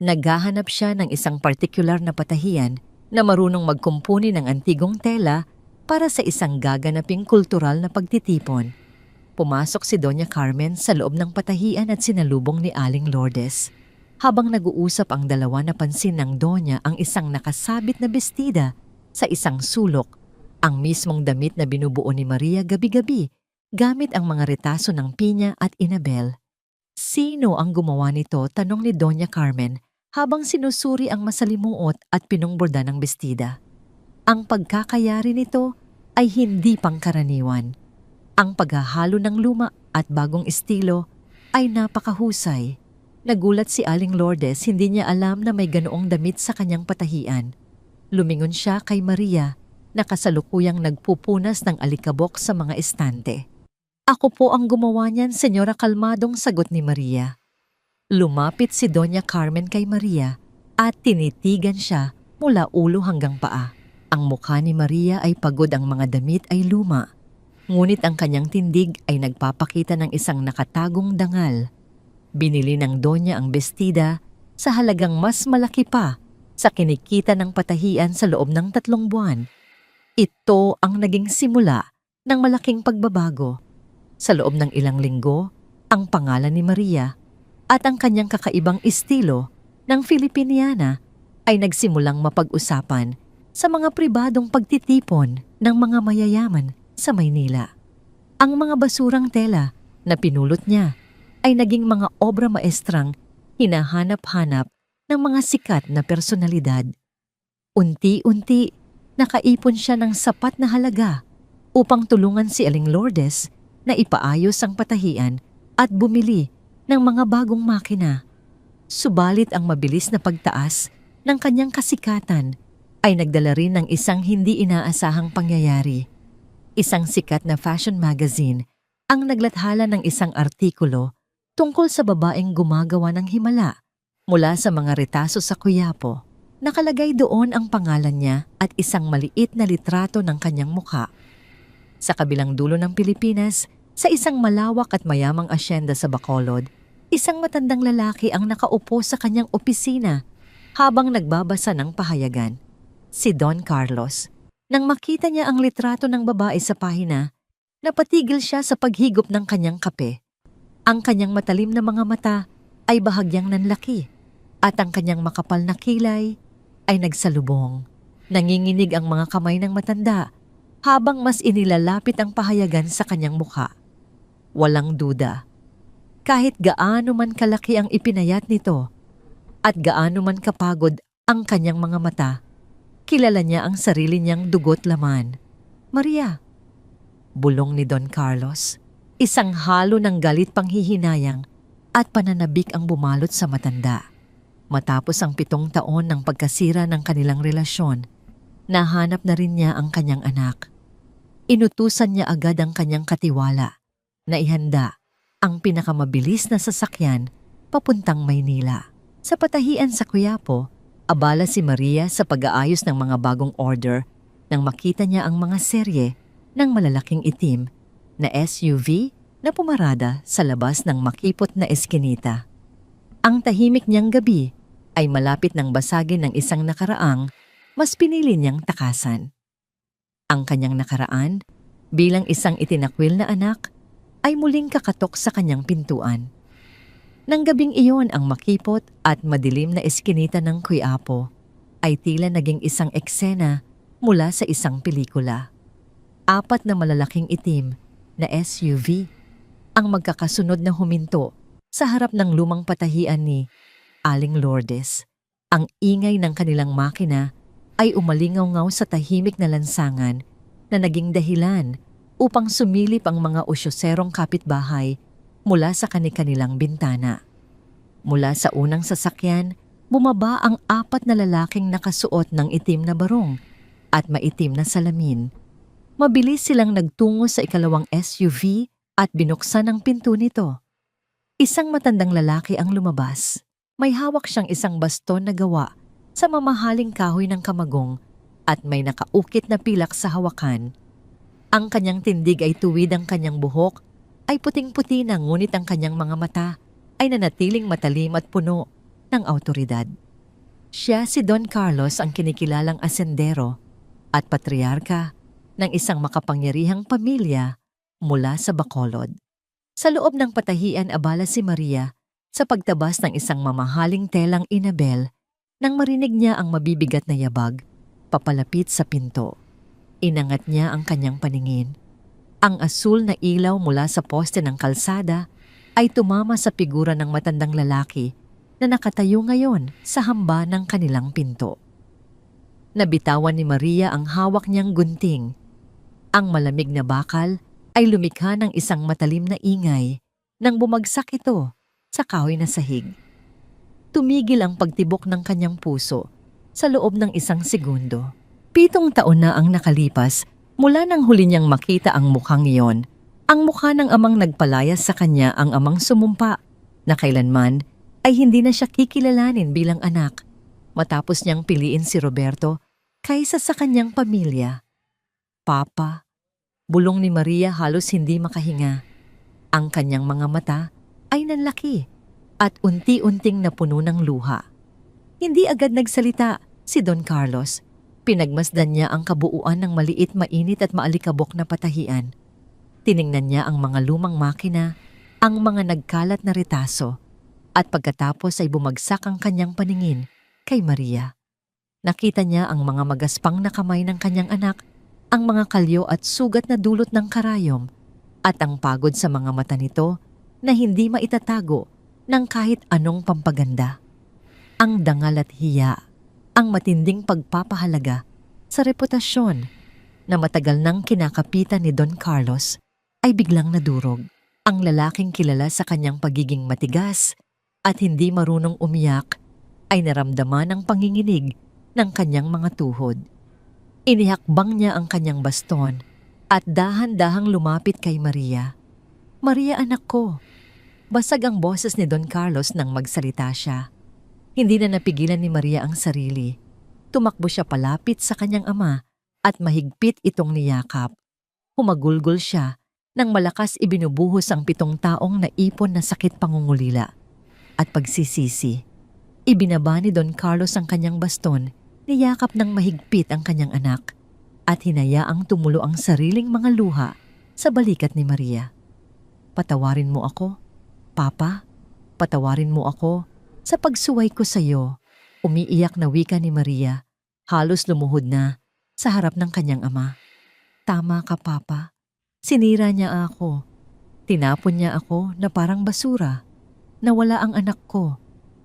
Naghahanap siya ng isang partikular na patahian na marunong magkumpuni ng antigong tela para sa isang gaganaping kultural na pagtitipon. Pumasok si Doña Carmen sa loob ng patahian at sinalubong ni Aling Lourdes. Habang nag-uusap ang dalawa, napansin ng Doña ang isang nakasabit na bestida sa isang sulok, ang mismong damit na binubuo ni Maria gabi-gabi gamit ang mga retaso ng Piña at Inabel. Sino ang gumawa nito? Tanong ni Doña Carmen habang sinusuri ang masalimuot at pinungborda ng bestida. Ang pagkakayari nito ay hindi pangkaraniwan. Ang paghahalo ng luma at bagong estilo ay napakahusay. Nagulat si Aling Lourdes, hindi niya alam na may ganoong damit sa kanyang patahian. Lumingon siya kay Maria na kasalukuyang nagpupunas ng alikabok sa mga estante. Ako po ang gumawa niyan, Senyora, kalmadong sagot ni Maria. Lumapit si Doña Carmen kay Maria at tinitigan siya mula ulo hanggang paa. Ang mukha ni Maria ay pagod, ang mga damit ay luma. Ngunit ang kanyang tindig ay nagpapakita ng isang nakatagong dangal. Binili ng Doña ang bestida sa halagang mas malaki pa sa kinikita ng patahian sa loob ng 3 buwan. Ito ang naging simula ng malaking pagbabago. Sa loob ng ilang linggo, ang pangalan ni Maria at ang kanyang kakaibang estilo ng Filipiniana ay nagsimulang mapag-usapan sa mga pribadong pagtitipon ng mga mayayaman sa Maynila. Ang mga basurang tela na pinulot niya ay naging mga obra maestrang hinahanap-hanap ng mga sikat na personalidad. Unti-unti, nakaipon siya ng sapat na halaga upang tulungan si Aling Lourdes na ipaayos ang patahian at bumili ng mga bagong makina. Subalit ang mabilis na pagtaas ng kanyang kasikatan ay nagdala rin ng isang hindi inaasahang pangyayari. Isang sikat na fashion magazine ang naglathala ng isang artikulo tungkol sa babaeng gumagawa ng himala mula sa mga retaso sa Quiapo. Nakalagay doon ang pangalan niya at isang maliit na litrato ng kanyang mukha. Sa kabilang dulo ng Pilipinas, sa isang malawak at mayamang asyenda sa Bacolod, isang matandang lalaki ang nakaupo sa kanyang opisina habang nagbabasa ng pahayagan. Si Don Carlos. Nang makita niya ang litrato ng babae sa pahina, napatigil siya sa paghigop ng kanyang kape. Ang kanyang matalim na mga mata ay bahagyang nanlaki at ang kanyang makapal na kilay ay nagsalubong. Nanginginig ang mga kamay ng matanda habang mas inilalapit ang pahayagan sa kanyang mukha. Walang duda. Kahit gaano man kalaki ang ipinayat nito at gaano man kapagod ang kanyang mga mata, kilala niya ang sarili niyang dugo't laman. Maria, bulong ni Don Carlos. Isang halo ng galit, panghihinayang at pananabik ang bumalot sa matanda. Matapos ang 7 taon ng pagkasira ng kanilang relasyon, nahanap na rin niya ang kanyang anak. Inutusan niya agad ang kanyang katiwala na ihanda ang pinakamabilis na sasakyan papuntang Maynila. Sa patahian sa Quiapo, abala si Maria sa pag-aayos ng mga bagong order nang makita niya ang mga serye ng malalaking itim na SUV na pumarada sa labas ng makipot na eskinita. Ang tahimik niyang gabi ay malapit ng basagin ng isang nakaraang mas pinili niyang takasan. Ang kanyang nakaraan bilang isang itinakwil na anak ay muling kakatok sa kanyang pintuan. Nang gabing iyon, ang makipot at madilim na eskinita ng Quiapo ay tila naging isang eksena mula sa isang pelikula. 4 na malalaking itim na SUV ang magkakasunod na huminto sa harap ng lumang patahian ni Aling Lourdes. Ang ingay ng kanilang makina ay umalingaw-ngaw sa tahimik na lansangan na naging dahilan upang sumilip ang mga usyoserong kapitbahay mula sa kani-kanilang bintana. Mula sa unang sasakyan, bumaba ang 4 na lalaking nakasuot ng itim na barong at maitim na salamin. Mabilis silang nagtungo sa ikalawang SUV at binuksan ang pinto nito. Isang matandang lalaki ang lumabas. May hawak siyang isang baston na gawa sa mamahaling kahoy ng kamagong at may nakaukit na pilak sa hawakan. Ang kanyang tindig ay tuwid, ang kanyang buhok ay puting-puti na, ngunit ang kanyang mga mata ay nanatiling matalim at puno ng awtoridad. Siya si Don Carlos, ang kinikilalang asendero at patriarka ng isang makapangyarihang pamilya mula sa Bacolod. Sa loob ng patahian, abala si Maria sa pagtabas ng isang mamahaling telang inabel nang marinig niya ang mabibigat na yabag papalapit sa pinto. Inangat niya ang kanyang paningin. Ang asul na ilaw mula sa poste ng kalsada ay tumama sa figura ng matandang lalaki na nakatayo ngayon sa hamba ng kanilang pinto. Nabitawan ni Maria ang hawak niyang gunting. Ang malamig na bakal ay lumikha ng isang matalim na ingay nang bumagsak ito sa kahoy na sahig. Tumigil ang pagtibok ng kanyang puso sa loob ng isang segundo. 7 taon na ang nakalipas mula nang huli niyang makita ang mukhang iyon. Ang mukha ng amang nagpalayas sa kanya, ang amang sumumpa na kailanman ay hindi na siya kikilalanin bilang anak matapos niyang piliin si Roberto kaysa sa kanyang pamilya. Papa, bulong ni Maria, halos hindi makahinga. Ang kanyang mga mata ay nanlaki at unti-unting napuno ng luha. Hindi agad nagsalita si Don Carlos. Pinagmasdan niya ang kabuuan ng maliit, mainit at maalikabok na patahian. Tiningnan niya ang mga lumang makina, ang mga nagkalat na retaso, at pagkatapos ay bumagsak ang kanyang paningin kay Maria. Nakita niya ang mga magaspang na kamay ng kanyang anak, ang mga kalyo at sugat na dulot ng karayom, at ang pagod sa mga mata nito na hindi maitatago ng kahit anong pampaganda. Ang dangal at hiya, ang matinding pagpapahalaga sa reputasyon na matagal nang kinakapitan ni Don Carlos ay biglang nadurog. Ang lalaking kilala sa kanyang pagiging matigas at hindi marunong umiyak ay naramdaman ang panginginig ng kanyang mga tuhod. Inihakbang niya ang kanyang baston at dahan-dahang lumapit kay Maria. "Maria, anak ko." Basag ang boses ni Don Carlos nang magsalita siya. Hindi na napigilan ni Maria ang sarili. Tumakbo siya palapit sa kanyang ama at mahigpit itong niyakap. Humagulgol siya nang malakas ibinubuhos ang 7 taong naipon na sakit, pangungulila at pagsisisi. Ibinaba ni Don Carlos ang kanyang baston, niyakap ng mahigpit ang kanyang anak at hinayaang tumulo ang sariling mga luha sa balikat ni Maria. "Patawarin mo ako, Papa. Patawarin mo ako sa pagsuway ko sa iyo." Umiiyak na wika ni Maria, halos lumuhod na sa harap ng kanyang ama. "Tama ka, Papa. Sinira niya ako. Tinapon niya ako na parang basura. Nawala ang anak ko.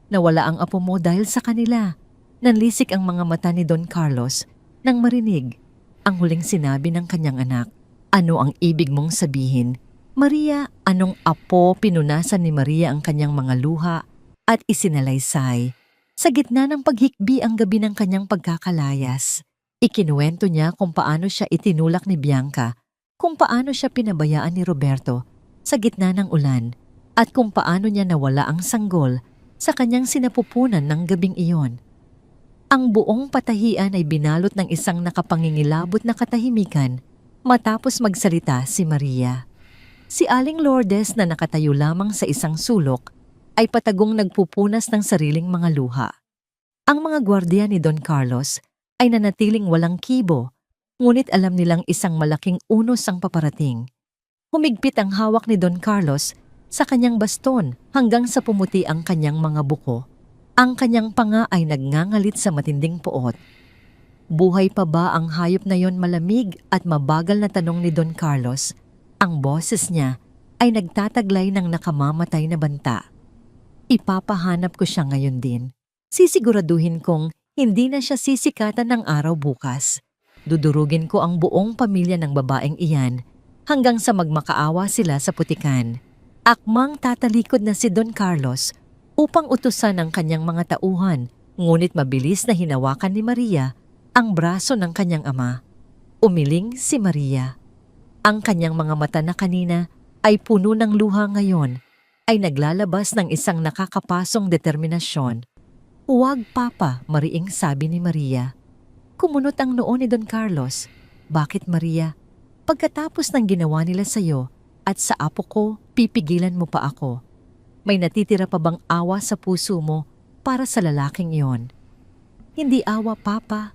Nawala ang apo mo dahil sa kanila." Nanlisik ang mga mata ni Don Carlos nang marinig ang huling sinabi ng kanyang anak. "Ano ang ibig mong sabihin, Maria?" Anong apo? Pinunasan ni Maria ang kanyang mga luha at isinalaysay. Sa gitna ng paghikbi ang gabi ng kanyang pagkakalayas, ikinuwento niya kung paano siya itinulak ni Bianca, kung paano siya pinabayaan ni Roberto sa gitna ng ulan, at kung paano niya nawala ang sanggol sa kanyang sinapupunan ng gabing iyon. Ang buong patahian ay binalot ng isang nakapangingilabot na katahimikan matapos magsalita si Maria. Si Aling Lourdes na nakatayo lamang sa isang sulok ay patagong nagpupunas ng sariling mga luha. Ang mga gwardiya ni Don Carlos ay nanatiling walang kibo, ngunit alam nilang isang malaking unos ang paparating. Humigpit ang hawak ni Don Carlos sa kanyang baston hanggang sa pumuti ang kanyang mga buko. Ang kanyang panga ay nagngangalit sa matinding puot. "Buhay pa ba ang hayop na yon?" Malamig at mabagal na tanong ni Don Carlos. Ang boses niya ay nagtataglay ng nakamamatay na banta. "Ipapahanap ko siya ngayon din. Sisiguraduhin kong hindi na siya sisikatan ng araw bukas. Dudurugin ko ang buong pamilya ng babaeng iyan hanggang sa magmakaawa sila sa putikan." Akmang tatalikod na si Don Carlos upang utusan ang kanyang mga tauhan, ngunit mabilis na hinawakan ni Maria ang braso ng kanyang ama. Umiling si Maria. Ang kanyang mga mata na kanina ay puno ng luha ngayon ay naglalabas ng isang nakakapasong determinasyon. "Huwag, Papa," mariing sabi ni Maria. Kumunot ang noo ni Don Carlos. "Bakit, Maria? Pagkatapos ng ginawa nila sa iyo at sa apo ko, pipigilan mo pa ako? May natitira pa bang awa sa puso mo para sa lalaking iyon. Hindi awa, Papa.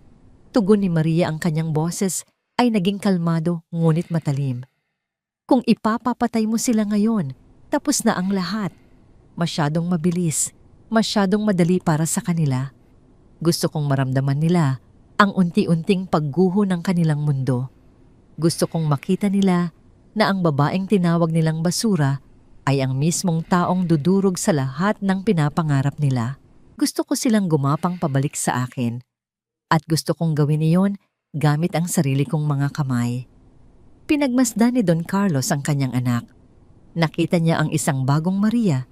Tugon ni Maria, ang kanyang boses ay naging kalmado ngunit matalim. Kung ipapapatay mo sila ngayon, tapos na ang lahat. Masyadong mabilis, masyadong madali para sa kanila. Gusto kong maramdaman nila ang unti-unting pagguho ng kanilang mundo. Gusto kong makita nila na ang babaeng tinawag nilang basura ay ang mismong taong dudurog sa lahat ng pinapangarap nila. Gusto ko silang gumapang pabalik sa akin. At gusto kong gawin iyon gamit ang sarili kong mga kamay. Pinagmasdan ni Don Carlos ang kanyang anak. Nakita niya ang isang bagong Maria,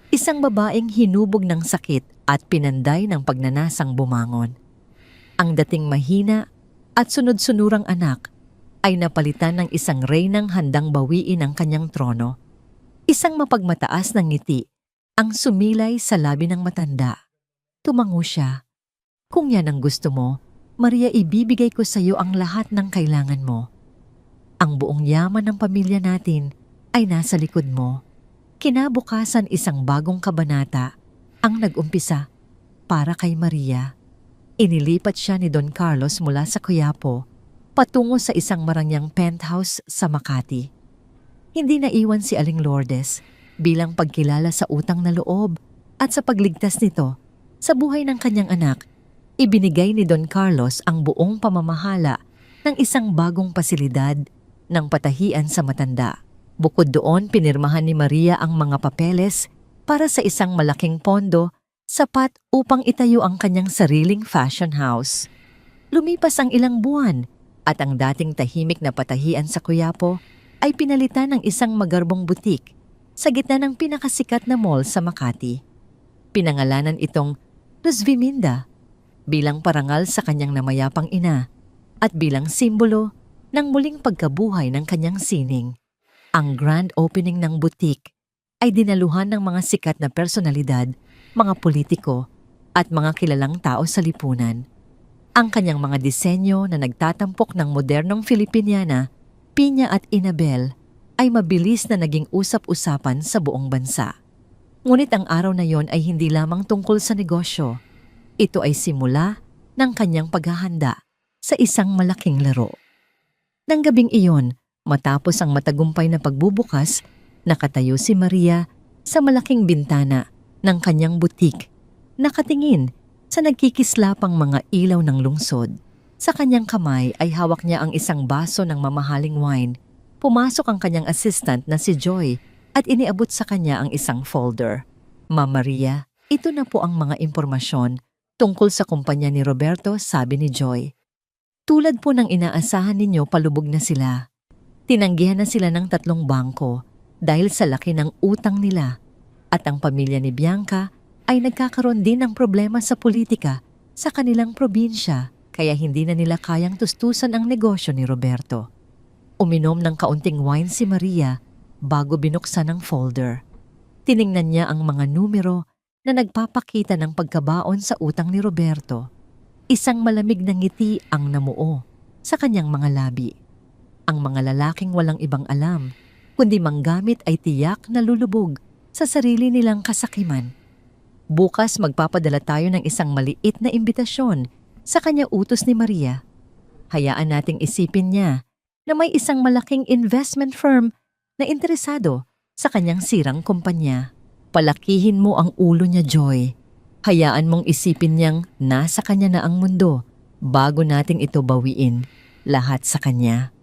isang babaeng hinubog ng sakit at pinanday ng pagnanasang bumangon. Ang dating mahina at sunod-sunurang anak ay napalitan ng isang reynang handang bawiin ang kanyang trono. Isang mapagmataas ng ngiti ang sumilay sa labi ng matanda. Tumango siya. Kung yan ang gusto mo, Maria, ibibigay ko sa iyo ang lahat ng kailangan mo. Ang buong yaman ng pamilya natin ay nasa likod mo. Kinabukasan isang bagong kabanata ang nag-umpisa para kay Maria. Inilipat siya ni Don Carlos mula sa Quiapo patungo sa isang marangyang penthouse sa Makati. Hindi naiwan si Aling Lourdes bilang pagkilala sa utang na loob at sa pagligtas nito sa buhay ng kanyang anak. Ibinigay ni Don Carlos ang buong pamamahala ng isang bagong pasilidad ng patahian sa matanda. Bukod doon, pinirmahan ni Maria ang mga papeles para sa isang malaking pondo sapat upang itayo ang kanyang sariling fashion house. Lumipas ang ilang buwan at ang dating tahimik na patahian sa Quiapo ay pinalitan ng isang magarbong butik sa gitna ng pinakasikat na mall sa Makati. Pinangalanan itong Los Viminda bilang parangal sa kanyang namayapang ina at bilang simbolo ng muling pagkabuhay ng kanyang sining. Ang grand opening ng butik ay dinaluhan ng mga sikat na personalidad, mga politiko at mga kilalang tao sa lipunan. Ang kanyang mga disenyo na nagtatampok ng modernong Filipiniana, Pinya at Inabel ay mabilis na naging usap-usapan sa buong bansa. Ngunit ang araw na yon ay hindi lamang tungkol sa negosyo. Ito ay simula ng kanyang paghahanda sa isang malaking laro. Nang gabing iyon, matapos ang matagumpay na pagbubukas, nakatayo si Maria sa malaking bintana ng kanyang butik, nakatingin sa nagkikislapang mga ilaw ng lungsod. Sa kanyang kamay ay hawak niya ang isang baso ng mamahaling wine. Pumasok ang kanyang assistant na si Joy at iniabot sa kanya ang isang folder. Ma'am Maria, ito na po ang mga impormasyon tungkol sa kumpanya ni Roberto, sabi ni Joy. Tulad po ng inaasahan ninyo, palubog na sila. Tinanggihan na sila ng 3 bangko dahil sa laki ng utang nila at ang pamilya ni Bianca ay nagkakaroon din ng problema sa politika sa kanilang probinsya kaya hindi na nila kayang tustusan ang negosyo ni Roberto. Uminom ng kaunting wine si Maria bago binuksan ang folder. Tiningnan niya ang mga numero na nagpapakita ng pagkabaon sa utang ni Roberto. Isang malamig na ngiti ang namuo sa kanyang mga labi. Ang mga lalaking walang ibang alam, kundi manggamit ay tiyak na lulubog sa sarili nilang kasakiman. Bukas magpapadala tayo ng isang maliit na imbitasyon sa kanya, utos ni Maria. Hayaan nating isipin niya na may isang malaking investment firm na interesado sa kanyang sirang kumpanya. Palakihin mo ang ulo niya, Joy. Hayaan mong isipin niyang nasa kanya na ang mundo bago nating ito bawiin lahat sa kanya.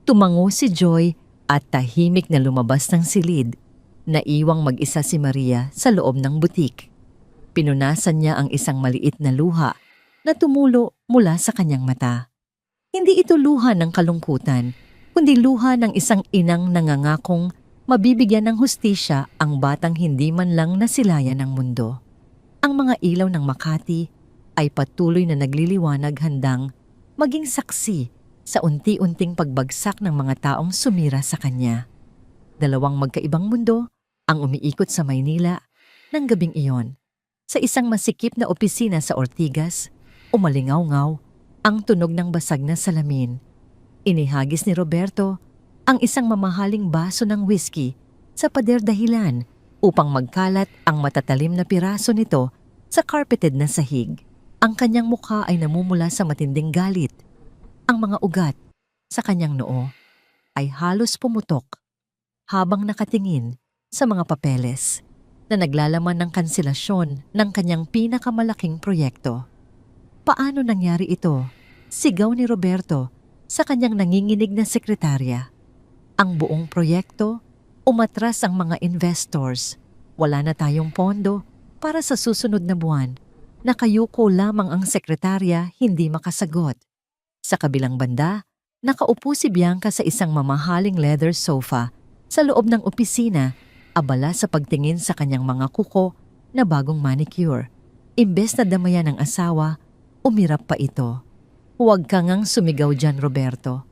Tumango si Joy at tahimik na lumabas ng silid. Naiwang mag-isa si Maria sa loob ng butik. Pinunasan niya ang isang maliit na luha na tumulo mula sa kanyang mata. Hindi ito luha ng kalungkutan, kundi luha ng isang inang nangangakong mabibigyan ng hustisya ang batang hindi man lang nasilayan ng mundo. Ang mga ilaw ng Makati ay patuloy na nagliliwanag, handang maging saksi sa unti-unting pagbagsak ng mga taong sumira sa kanya. 2 magkaibang mundo ang umiikot sa Maynila ng gabing iyon. Sa isang masikip na opisina sa Ortigas, umalingaw-ngaw ang tunog ng basag na salamin. Inihagis ni Roberto ang isang mamahaling baso ng whiskey sa pader dahilan upang magkalat ang matatalim na piraso nito sa carpeted na sahig. Ang kanyang mukha ay namumula sa matinding galit. Ang mga ugat sa kanyang noo ay halos pumutok habang nakatingin sa mga papeles na naglalaman ng kanselasyon ng kanyang pinakamalaking proyekto. Paano nangyari ito? Sigaw ni Roberto sa kanyang nanginginig na sekretarya. Ang buong proyekto, umatras ang mga investors. Wala na tayong pondo para sa susunod na buwan. Nakayuko lamang ang sekretarya, hindi makasagot. Sa kabilang banda, nakaupo si Bianca sa isang mamahaling leather sofa sa loob ng opisina, abala sa pagtingin sa kanyang mga kuko na bagong manicure. Imbes na damayan ng asawa, umirap pa ito. Huwag ka ngang sumigaw dyan, Roberto.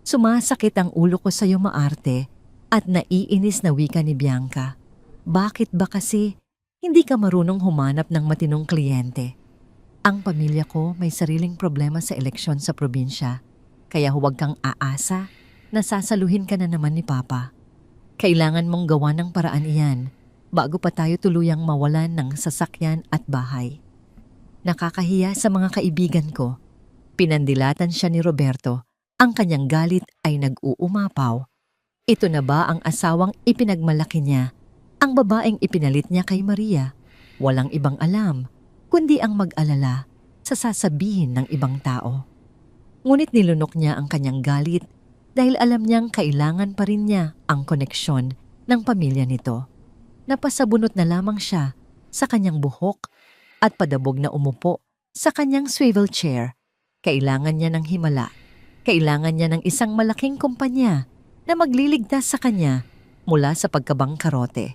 Sumasakit ang ulo ko sa'yo, maarte, at naiinis na wika ni Bianca. Bakit ba kasi hindi ka marunong humanap ng matinong kliyente? Ang pamilya ko may sariling problema sa eleksyon sa probinsya, kaya huwag kang aasa na sasaluhin ka na naman ni Papa. Kailangan mong gawa ng paraan iyan bago pa tayo tuluyang mawalan ng sasakyan at bahay. Nakakahiya sa mga kaibigan ko. Pinandilatan siya ni Roberto. Ang kanyang galit ay nag-uumapaw. Ito na ba ang asawang ipinagmalaki niya? Ang babaeng ipinalit niya kay Maria. Walang ibang alam, kundi ang mag-alala sa sasabihin ng ibang tao. Ngunit nilunok niya ang kanyang galit dahil alam niyang kailangan pa rin niya ang koneksyon ng pamilya nito. Napasabunot na lamang siya sa kanyang buhok at padabog na umupo sa kanyang swivel chair. Kailangan niya ng himala. Kailangan niya ng isang malaking kumpanya na magliligtas sa kanya mula sa pagkabangkarote.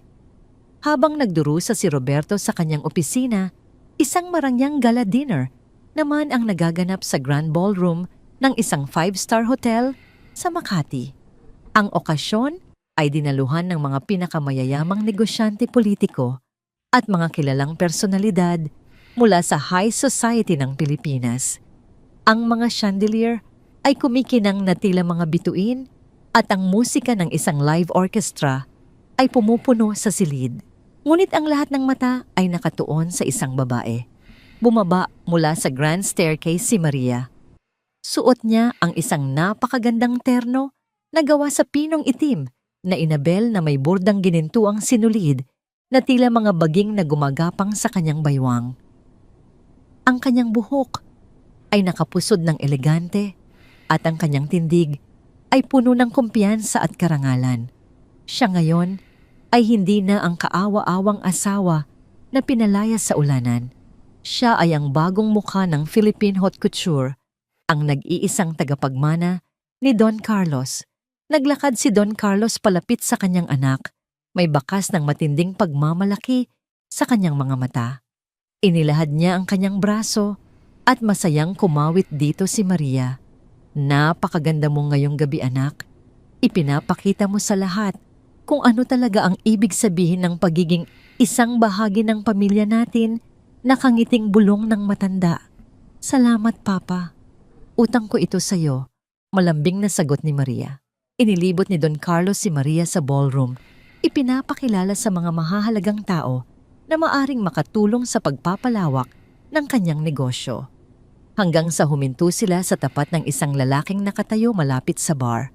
Habang nagdurusa si Roberto sa kanyang opisina, isang marangyang gala dinner naman ang nagaganap sa Grand Ballroom ng isang 5-star hotel sa Makati. Ang okasyon ay dinaluhan ng mga pinakamayayamang negosyante politiko at mga kilalang personalidad mula sa high society ng Pilipinas. Ang mga chandelier ay kumikinang na tila mga bituin at ang musika ng isang live orchestra ay pumupuno sa silid. Ngunit ang lahat ng mata ay nakatuon sa isang babae. Bumaba mula sa grand staircase si Maria. Suot niya ang isang napakagandang terno na gawa sa pinong itim na inabel na may burdang ginintuang sinulid na tila mga baging na gumagapang sa kanyang baywang. Ang kanyang buhok ay nakapusod ng elegante at ang kanyang tindig ay puno ng kumpiyansa at karangalan. Siya ngayon ay hindi na ang kaawa-awang asawa na pinalayas sa ulanan. Siya ay ang bagong mukha ng Philippine Haute Couture, ang nag-iisang tagapagmana ni Don Carlos. Naglakad si Don Carlos palapit sa kanyang anak, may bakas ng matinding pagmamalaki sa kanyang mga mata. Inilahad niya ang kanyang braso at masayang kumawit dito si Maria. Napakaganda mo ngayong gabi, anak. Ipinapakita mo sa lahat kung ano talaga ang ibig sabihin ng pagiging isang bahagi ng pamilya natin na kangiting bulong ng matanda. Salamat, Papa. Utang ko ito sa iyo, malambing na sagot ni Maria. Inilibot ni Don Carlos si Maria sa ballroom. Ipinapakilala sa mga mahahalagang tao na maaring makatulong sa pagpapalawak ng kanyang negosyo. Hanggang sa huminto sila sa tapat ng isang lalaking nakatayo malapit sa bar.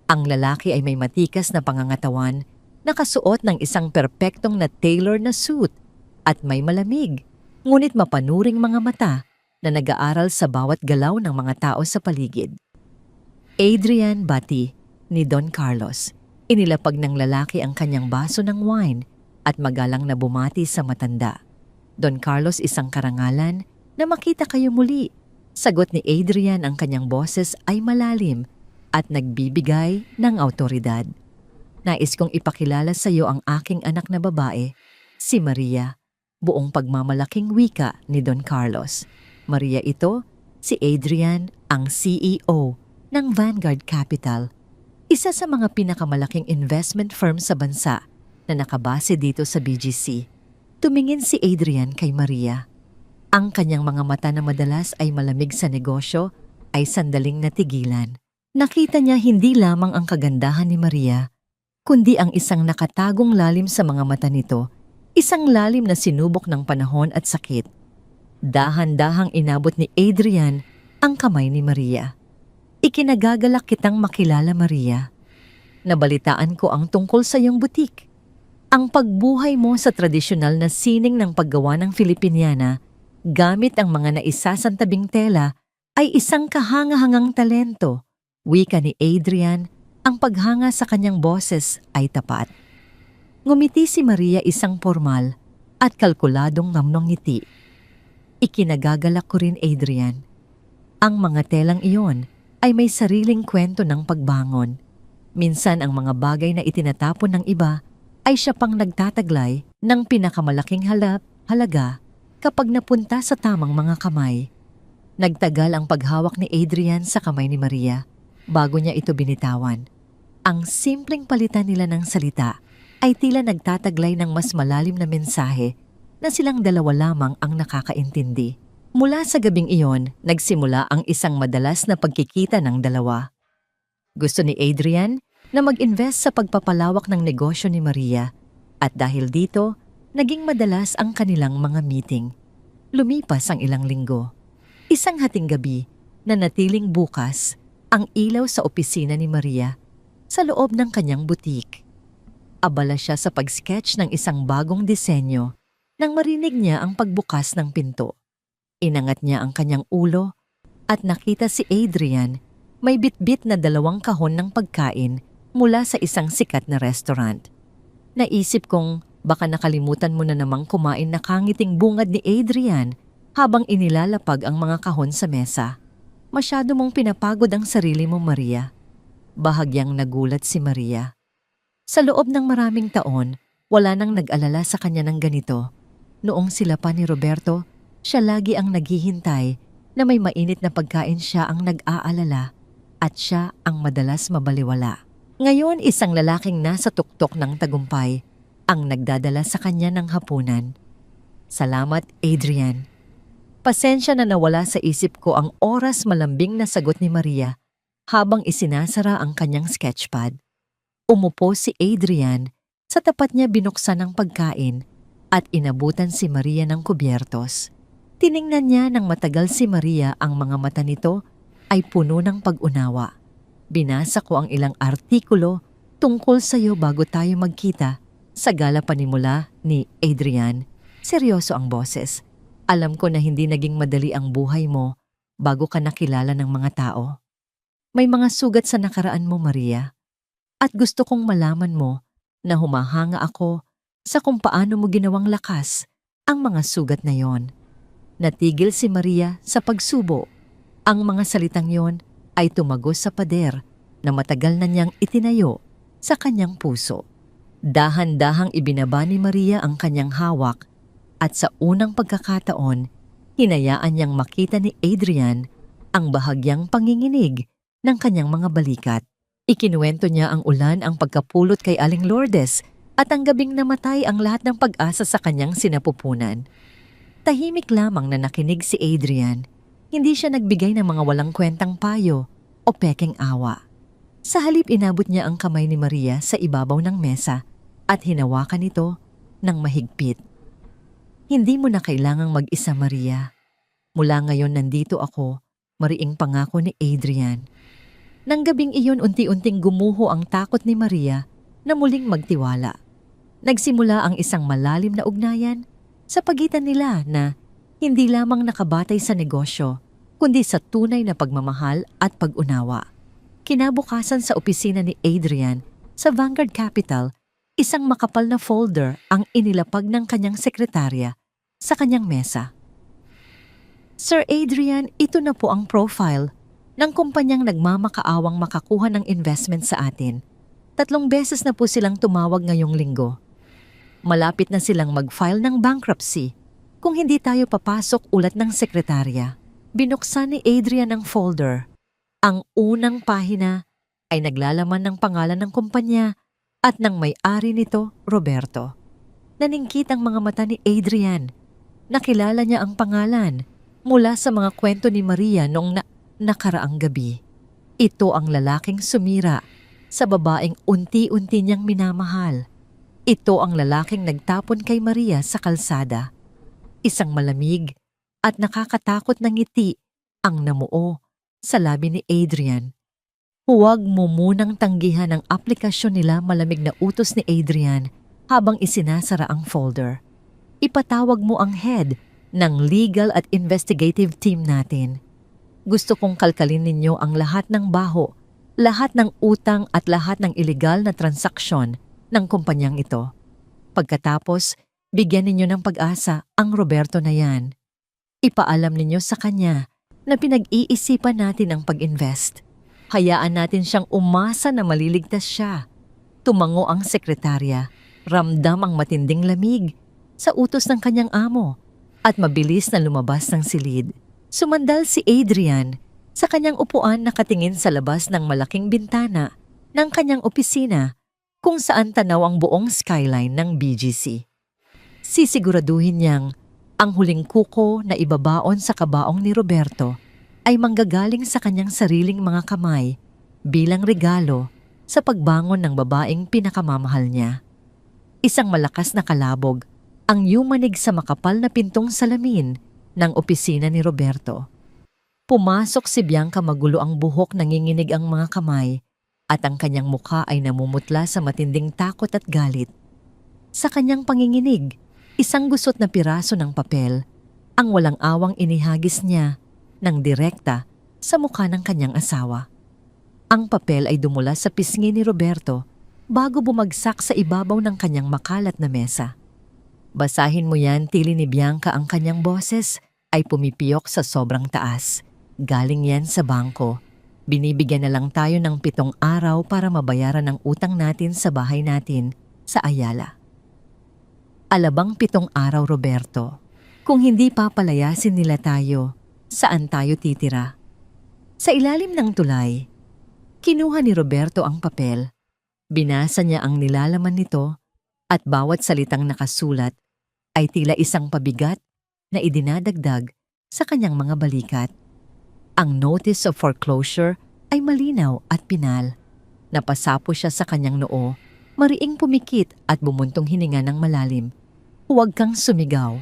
Ang lalaki ay may matikas na pangangatawan, nakasuot ng isang perpektong na tailor na suit at may malamig, ngunit mapanuring mga mata na nag-aaral sa bawat galaw ng mga tao sa paligid. Adrian Bati ni Don Carlos. Inilapag ng lalaki ang kanyang baso ng wine at magalang na bumati sa matanda. Don Carlos, isang karangalan na makita kayo muli. Sagot ni Adrian, ang kanyang boses ay malalim at nagbibigay ng awtoridad. Nais kong ipakilala sa iyo ang aking anak na babae, si Maria. Buong pagmamalaking wika ni Don Carlos. Maria ito, si Adrian, ang CEO ng Vanguard Capital, isa sa mga pinakamalaking investment firm sa bansa na nakabase dito sa BGC. Tumingin si Adrian kay Maria. Ang kanyang mga mata na madalas ay malamig sa negosyo ay sandaling natigilan. Nakita niya hindi lamang ang kagandahan ni Maria, kundi ang isang nakatagong lalim sa mga mata nito, Isang lalim na sinubok ng panahon at sakit. Dahan-dahang inabot ni Adrian ang kamay ni Maria. Ikinagagalak kitang makilala, Maria. Nabalitaan ko ang tungkol sa iyong butik. Ang pagbuhay mo sa tradisyonal na sining ng paggawa ng Filipiniana gamit ang mga naisasantabing tela ay isang kahangahangang talento. Wika ni Adrian, ang paghanga sa kanyang boses ay tapat. Ngumiti si Maria isang formal at kalkuladong ngamnong ngiti. Ikinagagalak ko rin, Adrian. Ang mga telang iyon ay may sariling kwento ng pagbangon. Minsan ang mga bagay na itinatapon ng iba ay siya pang nagtataglay ng pinakamalaking halaga kapag napunta sa tamang mga kamay. Nagtagal ang paghawak ni Adrian sa kamay ni Maria bago niya ito binitawan. Ang simpleng palitan nila ng salita ay tila nagtataglay ng mas malalim na mensahe na silang dalawa lamang ang nakakaintindi. Mula sa gabing iyon, nagsimula ang isang madalas na pagkikita ng dalawa. Gusto ni Adrian na mag-invest sa pagpapalawak ng negosyo ni Maria at dahil dito, naging madalas ang kanilang mga meeting. Lumipas ang ilang linggo. Isang hating gabi na natiling bukas ang ilaw sa opisina ni Maria sa loob ng kanyang butik. Abala siya sa pag-sketch ng isang bagong disenyo nang marinig niya ang pagbukas ng pinto. Inangat niya ang kanyang ulo at nakita si Adrian may bitbit na 2 kahon ng pagkain mula sa isang sikat na restaurant. Naisip kong baka nakalimutan mo na namang kumain na kangiting bungad ni Adrian habang inilalapag ang mga kahon sa mesa. Masyado mong pinapagod ang sarili mo, Maria. Bahagyang nagulat si Maria. Sa loob ng maraming taon, wala nang nag-alala sa kanya ng ganito. Noong sila pa ni Roberto, siya lagi ang naghihintay na may mainit na pagkain, siya ang nag-aalala at siya ang madalas mabaliwala. Ngayon, isang lalaking nasa tuktok ng tagumpay ang nagdadala sa kanya ng hapunan. Salamat, Adrian. Pasensya na nawala sa isip ko ang oras malambing na sagot ni Maria habang isinasara ang kanyang sketchpad. Umupo si Adrian, sa tapat niya binuksan ang pagkain at inabutan si Maria ng kubyertos. Tiningnan niya ng matagal si Maria, ang mga mata nito ay puno ng pag-unawa. Binasa ko ang ilang artikulo tungkol sa iyo bago tayo magkita sa gala panimula ni Adrian. Seryoso ang boses. Alam ko na hindi naging madali ang buhay mo bago ka nakilala ng mga tao. May mga sugat sa nakaraan mo, Maria. At gusto kong malaman mo na humahanga ako sa kung paano mo ginawang lakas ang mga sugat na yon. Natigil si Maria sa pagsubo. Ang mga salitang yon ay tumagos sa pader na matagal na niyang itinayo sa kanyang puso. Dahan-dahang ibinaba ni Maria ang kanyang hawak at sa unang pagkakataon, hinayaan niyang makita ni Adrian ang bahagyang panginginig ng kanyang mga balikat. Ikinuwento niya ang ulan, ang pagkapulot kay Aling Lourdes at ang gabing namatay ang lahat ng pag-asa sa kanyang sinapupunan. Tahimik lamang na nakinig si Adrian. Hindi siya nagbigay ng mga walang kwentang payo o pekeng awa. Sa halip, inabot niya ang kamay ni Maria sa ibabaw ng mesa at hinawakan ito ng mahigpit. Hindi mo na kailangang mag-isa, Maria. Mula ngayon nandito ako, mariing pangako ni Adrian. Nang gabing iyon, unti-unting gumuho ang takot ni Maria na muling magtiwala. Nagsimula ang isang malalim na ugnayan sa pagitan nila na hindi lamang nakabatay sa negosyo, kundi sa tunay na pagmamahal at pag-unawa. Kinabukasan sa opisina ni Adrian sa Vanguard Capital, isang makapal na folder ang inilapag ng kanyang sekretarya sa kanyang mesa. Sir Adrian, ito na po ang profile ng kumpanyang nagmamakaawang makakuha ng investment sa atin. 3 beses na po silang tumawag ngayong linggo. Malapit na silang mag-file ng bankruptcy. Kung hindi tayo papasok, ulat ng sekretarya. Binuksan ni Adrian ang folder. Ang unang pahina ay naglalaman ng pangalan ng kumpanya at ng may-ari nito, Roberto. Naningkit ang mga mata ni Adrian. Nakilala niya ang pangalan mula sa mga kwento ni Maria noong nakaraang gabi. Ito ang lalaking sumira sa babaeng unti-unti niyang minamahal. Ito ang lalaking nagtapon kay Maria sa kalsada. Isang malamig at nakakatakot na ngiti ang namuo sa labi ni Adrian. Huwag mo munang tanggihan ang aplikasyon nila, malamig na utos ni Adrian habang isinasara ang folder. Ipatawag mo ang head ng legal at investigative team natin. Gusto kong kalkalin ninyo ang lahat ng baho, lahat ng utang at lahat ng ilegal na transaksyon ng kumpanyang ito. Pagkatapos, bigyan ninyo ng pag-asa ang Roberto na yan. Ipaalam ninyo sa kanya na pinag-iisipan natin ang pag-invest. Hayaan natin siyang umasa na maliligtas siya. Tumango ang sekretarya, ramdam ang matinding lamig sa utos ng kanyang amo at mabilis na lumabas ng silid. Sumandal si Adrian sa kanyang upuan, nakatingin sa labas ng malaking bintana ng kanyang opisina kung saan tanaw ang buong skyline ng BGC. Sisiguraduhin niyang ang huling kuko na ibabaon sa kabaong ni Roberto ay manggagaling sa kanyang sariling mga kamay bilang regalo sa pagbangon ng babaeng pinakamamahal niya. Isang malakas na kalabog ang yumanig sa makapal na pintong salamin ng opisina ni Roberto. Pumasok si Bianca, magulo ang buhok, nanginginig ang mga kamay at ang kanyang mukha ay namumutla sa matinding takot at galit. Sa kanyang panginginig, isang gusot na piraso ng papel ang walang awang inihagis niya ng direkta sa mukha ng kanyang asawa. Ang papel ay dumula sa pisngi ni Roberto bago bumagsak sa ibabaw ng kanyang makalat na mesa. Basahin mo yan, tili ni Bianca. Ang kanyang boses ay pumipiyok sa sobrang taas. Galing yan sa bangko. Binibigyan na lang tayo ng 7 araw para mabayaran ang utang natin sa bahay natin sa Ayala. Alabang 7 araw, Roberto. Kung hindi papalayasin nila tayo, saan tayo titira? Sa ilalim ng tulay, kinuha ni Roberto ang papel. Binasa niya ang nilalaman nito at bawat salitang nakasulat ay tila isang pabigat na idinadagdag sa kanyang mga balikat. Ang notice of foreclosure ay malinaw at pinal. Napasapo siya sa kanyang noo, mariing pumikit at bumuntong hininga ng malalim. Huwag kang sumigaw.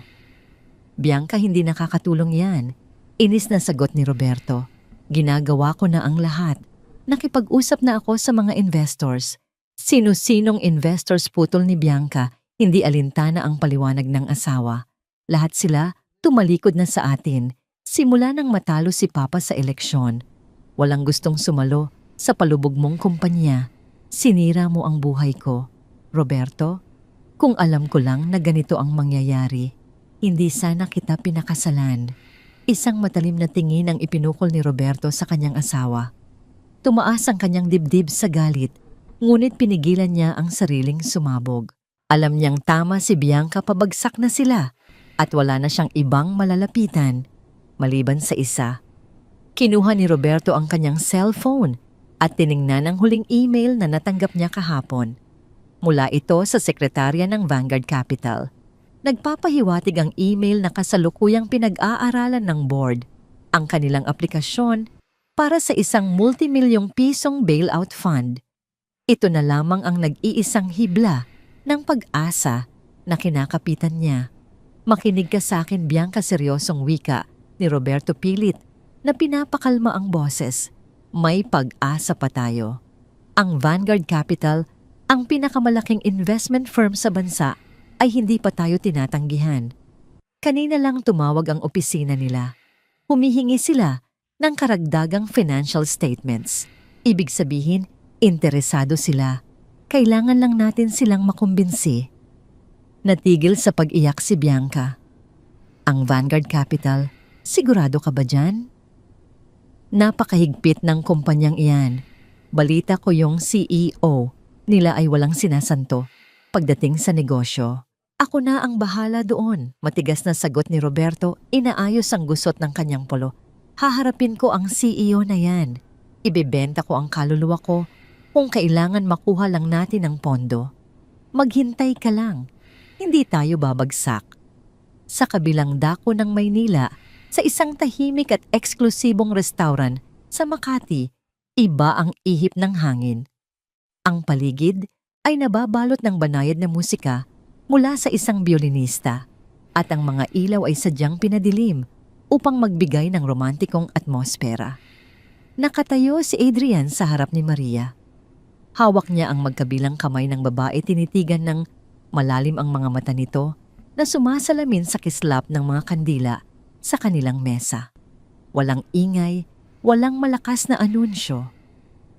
Bianca, hindi nakakatulong yan. Inis na sagot ni Roberto. Ginagawa ko na ang lahat. Nakipag-usap na ako sa mga investors. Sino-sinong investors, putol ni Bianca, hindi alintana ang paliwanag ng asawa. Lahat sila tumalikod na sa atin. Simula nang matalo si Papa sa eleksyon. Walang gustong sumalo sa palubog mong kumpanya. Sinira mo ang buhay ko. Roberto, kung alam ko lang na ganito ang mangyayari, hindi sana kita pinakasalan. Isang matalim na tingin ang ipinukol ni Roberto sa kanyang asawa. Tumaas ang kanyang dibdib sa galit, ngunit pinigilan niya ang sariling sumabog. Alam niyang tama si Bianca, pabagsak na sila at wala na siyang ibang malalapitan maliban sa isa. Kinuha ni Roberto ang kanyang cellphone at tiningnan ang huling email na natanggap niya kahapon. Mula ito sa sekretarya ng Vanguard Capital. Nagpapahiwatig ang email na kasalukuyang pinag-aaralan ng board ang kanilang aplikasyon para sa isang multimilyong pisong bailout fund. Ito na lamang ang nag-iisang hibla ng pag-asa na kinakapitan niya. Makinig ka sa akin, Bianca, seryosong wika ni Roberto, pilit na pinapakalma ang boses. May pag-asa pa tayo. Ang Vanguard Capital, ang pinakamalaking investment firm sa bansa, ay hindi pa tayo tinatanggihan. Kanina lang tumawag ang opisina nila. Humihingi sila ng karagdagang financial statements. Ibig sabihin, interesado sila. Kailangan lang natin silang makumbinsi. Natigil sa pag-iyak si Bianca. Ang Vanguard Capital, sigurado ka ba dyan? Napakahigpit ng kumpanyang iyan. Balita ko yung CEO nila ay walang sinasanto pagdating sa negosyo. Ako na ang bahala doon, matigas na sagot ni Roberto, inaayos ang gusot ng kanyang polo. Haharapin ko ang CEO na yan. Ibebenta ko ang kaluluwa ko kung kailangan makuha lang natin ang pondo. Maghintay ka lang, hindi tayo babagsak. Sa kabilang dako ng Maynila, sa isang tahimik at eksklusibong restaurant sa Makati, iba ang ihip ng hangin. Ang paligid ay nababalot ng banayad na musika mula sa isang biolinista at ang mga ilaw ay sadyang pinadilim upang magbigay ng romantikong atmosfera. Nakatayo si Adrian sa harap ni Maria. Hawak niya ang magkabilang kamay ng babae, tinitigan ng malalim ang mga mata nito na sumasalamin sa kislap ng mga kandila sa kanilang mesa. Walang ingay, walang malakas na anunsyo.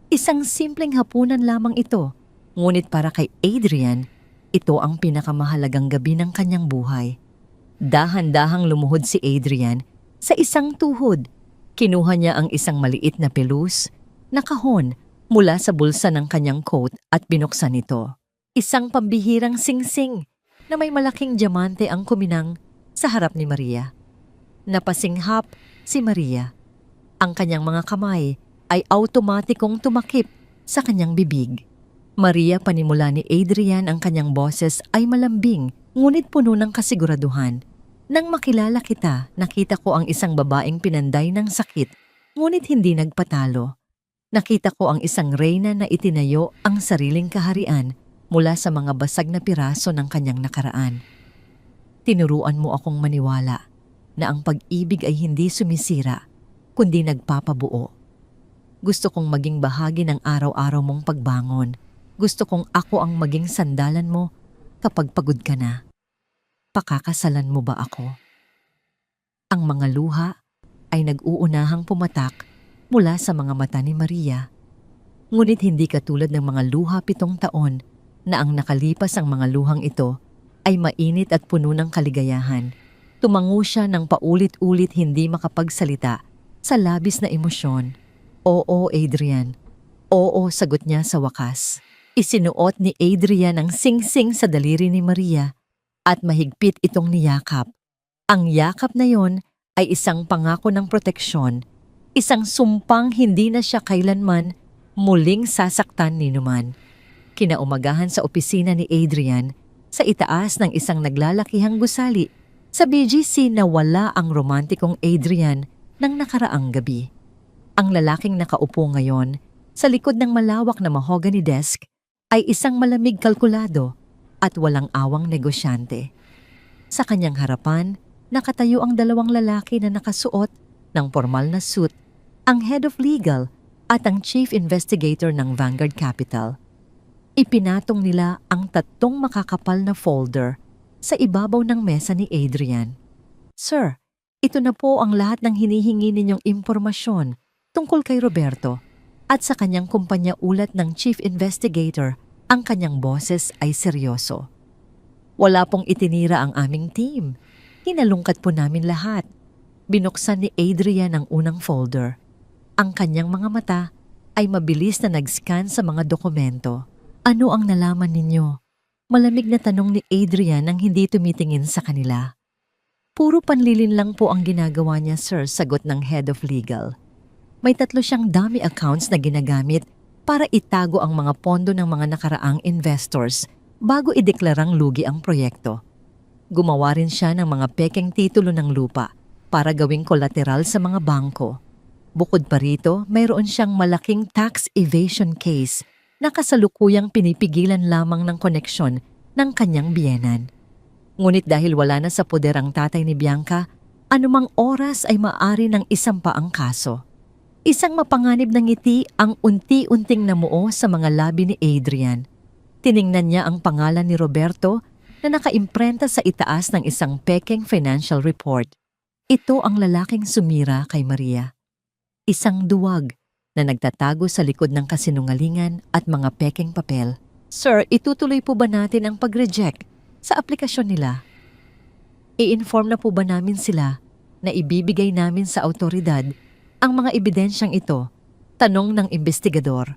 Isang simpleng hapunan lamang ito, ngunit para kay Adrian, ito ang pinakamahalagang gabi ng kanyang buhay. Dahan-dahang lumuhod si Adrian sa isang tuhod. Kinuha niya ang isang maliit na pelus na kahon mula sa bulsa ng kanyang coat at binuksan ito. Isang pambihirang singsing na may malaking diamante ang kuminang sa harap ni Maria. Napasinghap si Maria. Ang kanyang mga kamay ay automatikong tumakip sa kanyang bibig. Maria, panimula ni Adrian, ang kanyang boses ay malambing ngunit puno ng kasiguraduhan. Nang makilala kita, nakita ko ang isang babaeng pinanday ng sakit ngunit hindi nagpatalo. Nakita ko ang isang reyna na itinayo ang sariling kaharian mula sa mga basag na piraso ng kanyang nakaraan. Tinuruan mo akong maniwala na ang pag-ibig ay hindi sumisira, kundi nagpapabuo. Gusto kong maging bahagi ng araw-araw mong pagbangon. Gusto kong ako ang maging sandalan mo kapag pagod ka na. Pakakasalan mo ba ako? Ang mga luha ay nag-uunahang pumatak mula sa mga mata ni Maria. Ngunit hindi katulad ng mga luha 7 taon na ang nakalipas ang mga luhang ito ay mainit at puno ng kaligayahan. Tumango siya ng paulit-ulit, hindi makapagsalita sa labis na emosyon. Oo, Adrian. Oo, sagot niya sa wakas. Isinuot ni Adrian ang singsing sa daliri ni Maria at mahigpit itong niyakap. Ang yakap na yon ay isang pangako ng proteksyon, isang sumpang hindi na siya kailanman muling sasaktan ni numan. Kinaumagahan sa opisina ni Adrian, sa itaas ng isang naglalakihang gusali, sa BGC na wala ang romantikong Adrian ng nakaraang gabi. Ang lalaking nakaupo ngayon sa likod ng malawak na mahogany desk ay isang malamig, kalkulado at walang awang negosyante. Sa kanyang harapan, nakatayo ang 2 lalaki na nakasuot ng formal na suit, ang head of legal at ang chief investigator ng Vanguard Capital. Ipinatong nila ang 3 makakapal na folder sa ibabaw ng mesa ni Adrian. Sir, ito na po ang lahat ng hinihingi ninyong impormasyon tungkol kay Roberto at sa kanyang kumpanya. Ulat ng chief investigator. Ang kanyang boses ay seryoso. Wala pong itinira ang aming team. Hinalungkat po namin lahat. Binuksan ni Adrian ang unang folder. Ang kanyang mga mata ay mabilis na nag-scan sa mga dokumento. Ano ang nalaman ninyo? Malamig na tanong ni Adrian nang hindi tumitingin sa kanila. Puro panlilin lang po ang ginagawa niya, sir, sagot ng head of legal. May 3 siyang dummy accounts na ginagamit para itago ang mga pondo ng mga nakaraang investors bago ideklarang lugi ang proyekto. Gumawa rin siya ng mga pekeng titulo ng lupa para gawing kolateral sa mga bangko. Bukod pa rito, mayroon siyang malaking tax evasion case na kasalukuyang pinipigilan lamang ng koneksyon ng kanyang biyenan. Ngunit dahil wala na sa poder ang tatay ni Bianca, anumang oras ay maaari ng isampa ang kaso. Isang mapanganib na ngiti ang unti-unting namuo sa mga labi ni Adrian. Tiningnan niya ang pangalan ni Roberto na nakaimprenta sa itaas ng isang pekeng financial report. Ito ang lalaking sumira kay Maria. Isang duwag na nagtatago sa likod ng kasinungalingan at mga pekeng papel. Sir, itutuloy po ba natin ang pag-reject sa aplikasyon nila? I-inform na po ba namin sila na ibibigay namin sa awtoridad ang mga ebidensyang ito? Tanong ng investigador.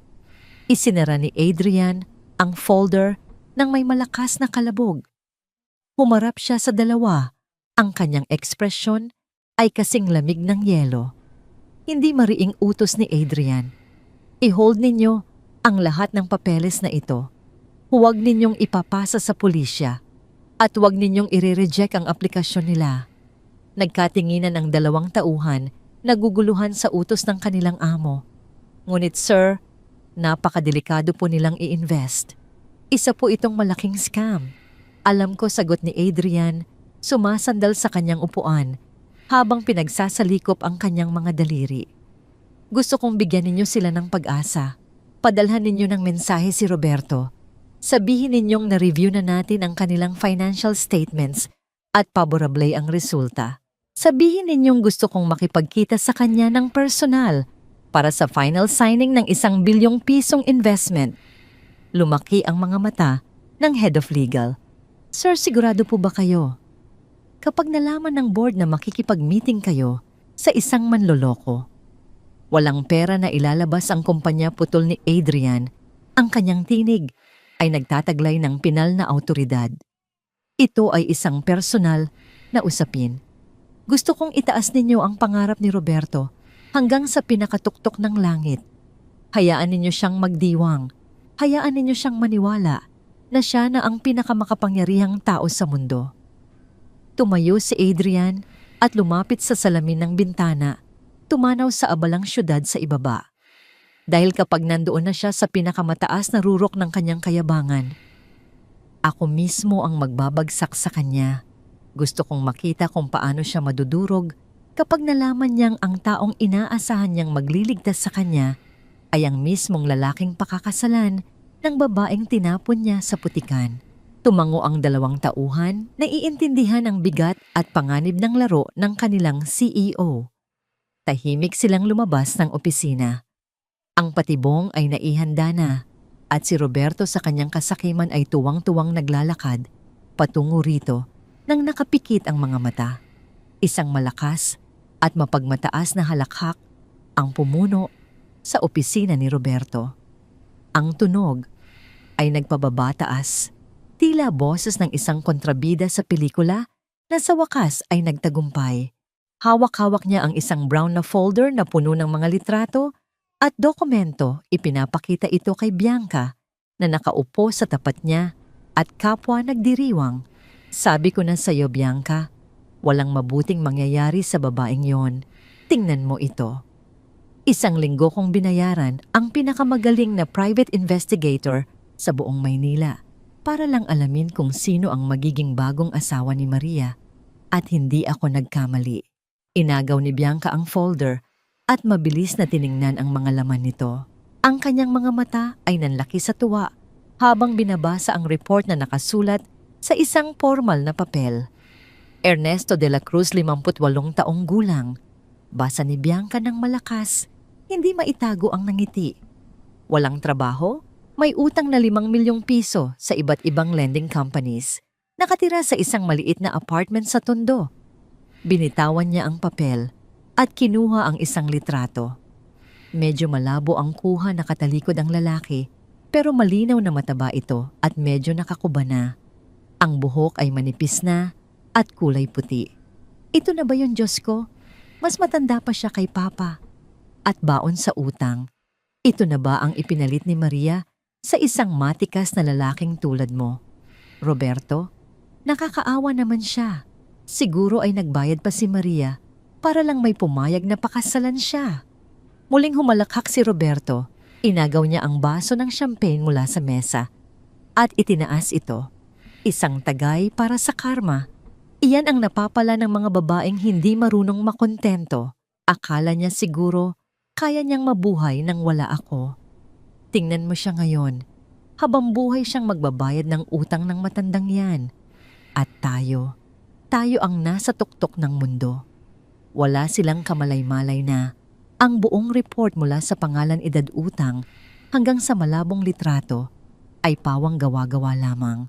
Isinara ni Adrian ang folder ng may malakas na kalabog. Humarap siya sa 2. Ang kanyang ekspresyon ay kasing lamig ng yelo. Hindi mariing utos ni Adrian. I-hold ninyo ang lahat ng papeles na ito. Huwag ninyong ipapasa sa pulisya at huwag ninyong i-reject ang aplikasyon nila. Nagkatinginan ang 2 tauhan, naguguluhan sa utos ng kanilang amo. Ngunit sir, napakadelikado po nilang i-invest. Isa po itong malaking scam. Alam ko, sagot ni Adrian, sumasandal sa kanyang upuan habang pinagsasalikop ang kanyang mga daliri. Gusto kong bigyan ninyo sila ng pag-asa. Padalhan ninyo ng mensahe si Roberto. Sabihin ninyong na-review na natin ang kanilang financial statements at paborable ang resulta. Sabihin ninyong gusto kong makipagkita sa kanya ng personal para sa final signing ng 1 bilyong pisong investment. Lumaki ang mga mata ng head of legal. Sir, sigurado po ba kayo? Kapag nalaman ng board na makikipag-meeting kayo sa isang manloloko, walang pera na ilalabas ang kumpanya, putol ni Adrian, ang kanyang tinig ay nagtataglay ng pinal na awtoridad. Ito ay isang personal na usapin. Gusto kong itaas ninyo ang pangarap ni Roberto hanggang sa pinakatuktok ng langit. Hayaan ninyo siyang magdiwang. Hayaan ninyo siyang maniwala na siya na ang pinakamakapangyarihang tao sa mundo. Tumayo si Adrian at lumapit sa salamin ng bintana, tumanaw sa abalang syudad sa ibaba. Dahil kapag nandoon na siya sa pinakamataas na rurok ng kanyang kayabangan, ako mismo ang magbabagsak sa kanya. Gusto kong makita kung paano siya madudurog kapag nalaman niyang ang taong inaasahan niyang magliligtas sa kanya ay ang mismong lalaking pakakasalan ng babaeng tinapon niya sa putikan. Tumango ang 2 tauhan na iintindihan ang bigat at panganib ng laro ng kanilang CEO. Tahimik silang lumabas ng opisina. Ang patibong ay naihanda na at si Roberto sa kanyang kasakiman ay tuwang-tuwang naglalakad patungo rito nang nakapikit ang mga mata. Isang malakas at mapagmataas na halakhak ang pumuno sa opisina ni Roberto. Ang tunog ay nagpababataas, tila boses ng isang kontrabida sa pelikula na sa wakas ay nagtagumpay. Hawak-hawak niya ang isang brown na folder na puno ng mga litrato at dokumento. Ipinapakita ito kay Bianca na nakaupo sa tapat niya at kapwa nagdiriwang. Sabi ko na sa iyo, Bianca, walang mabuting mangyayari sa babaeng yon. Tingnan mo ito. 1 linggo kong binayaran ang pinakamagaling na private investigator sa buong Maynila para lang alamin kung sino ang magiging bagong asawa ni Maria at hindi ako nagkamali. Inagaw ni Bianca ang folder at mabilis na tiningnan ang mga laman nito. Ang kanyang mga mata ay nanlaki sa tuwa habang binabasa ang report na nakasulat sa isang formal na papel. Ernesto de la Cruz, 58 taong gulang. Basa ni Bianca ng malakas, hindi maitago ang nangiti. Walang trabaho, may utang na 5 milyong piso sa iba't ibang lending companies. Nakatira sa isang maliit na apartment sa Tondo. Binitawan niya ang papel at kinuha ang isang litrato. Medyo malabo ang kuha, nakatalikod ang lalaki, pero malinaw na mataba ito at medyo nakakuba na. Ang buhok ay manipis na at kulay puti. Ito na ba yun, Diyos ko? Mas matanda pa siya kay Papa. At baon sa utang. Ito na ba ang ipinalit ni Maria sa isang matikas na lalaking tulad mo? Roberto, nakakaawa naman siya. Siguro ay nagbayad pa si Maria para lang may pumayag na pakasalan siya. Muling humalakhak si Roberto. Inagaw niya ang baso ng champagne mula sa mesa at itinaas ito. Isang tagay para sa karma. Iyan ang napapala ng mga babaeng hindi marunong makontento. Akala niya siguro kaya niyang mabuhay nang wala ako. Tingnan mo siya ngayon. Habang buhay siyang magbabayad ng utang ng matandang yan. At tayo ang nasa tuktok ng mundo. Wala silang kamalay-malay na ang buong report mula sa pangalan, edad, utang hanggang sa malabong litrato ay pawang gawa-gawa lamang.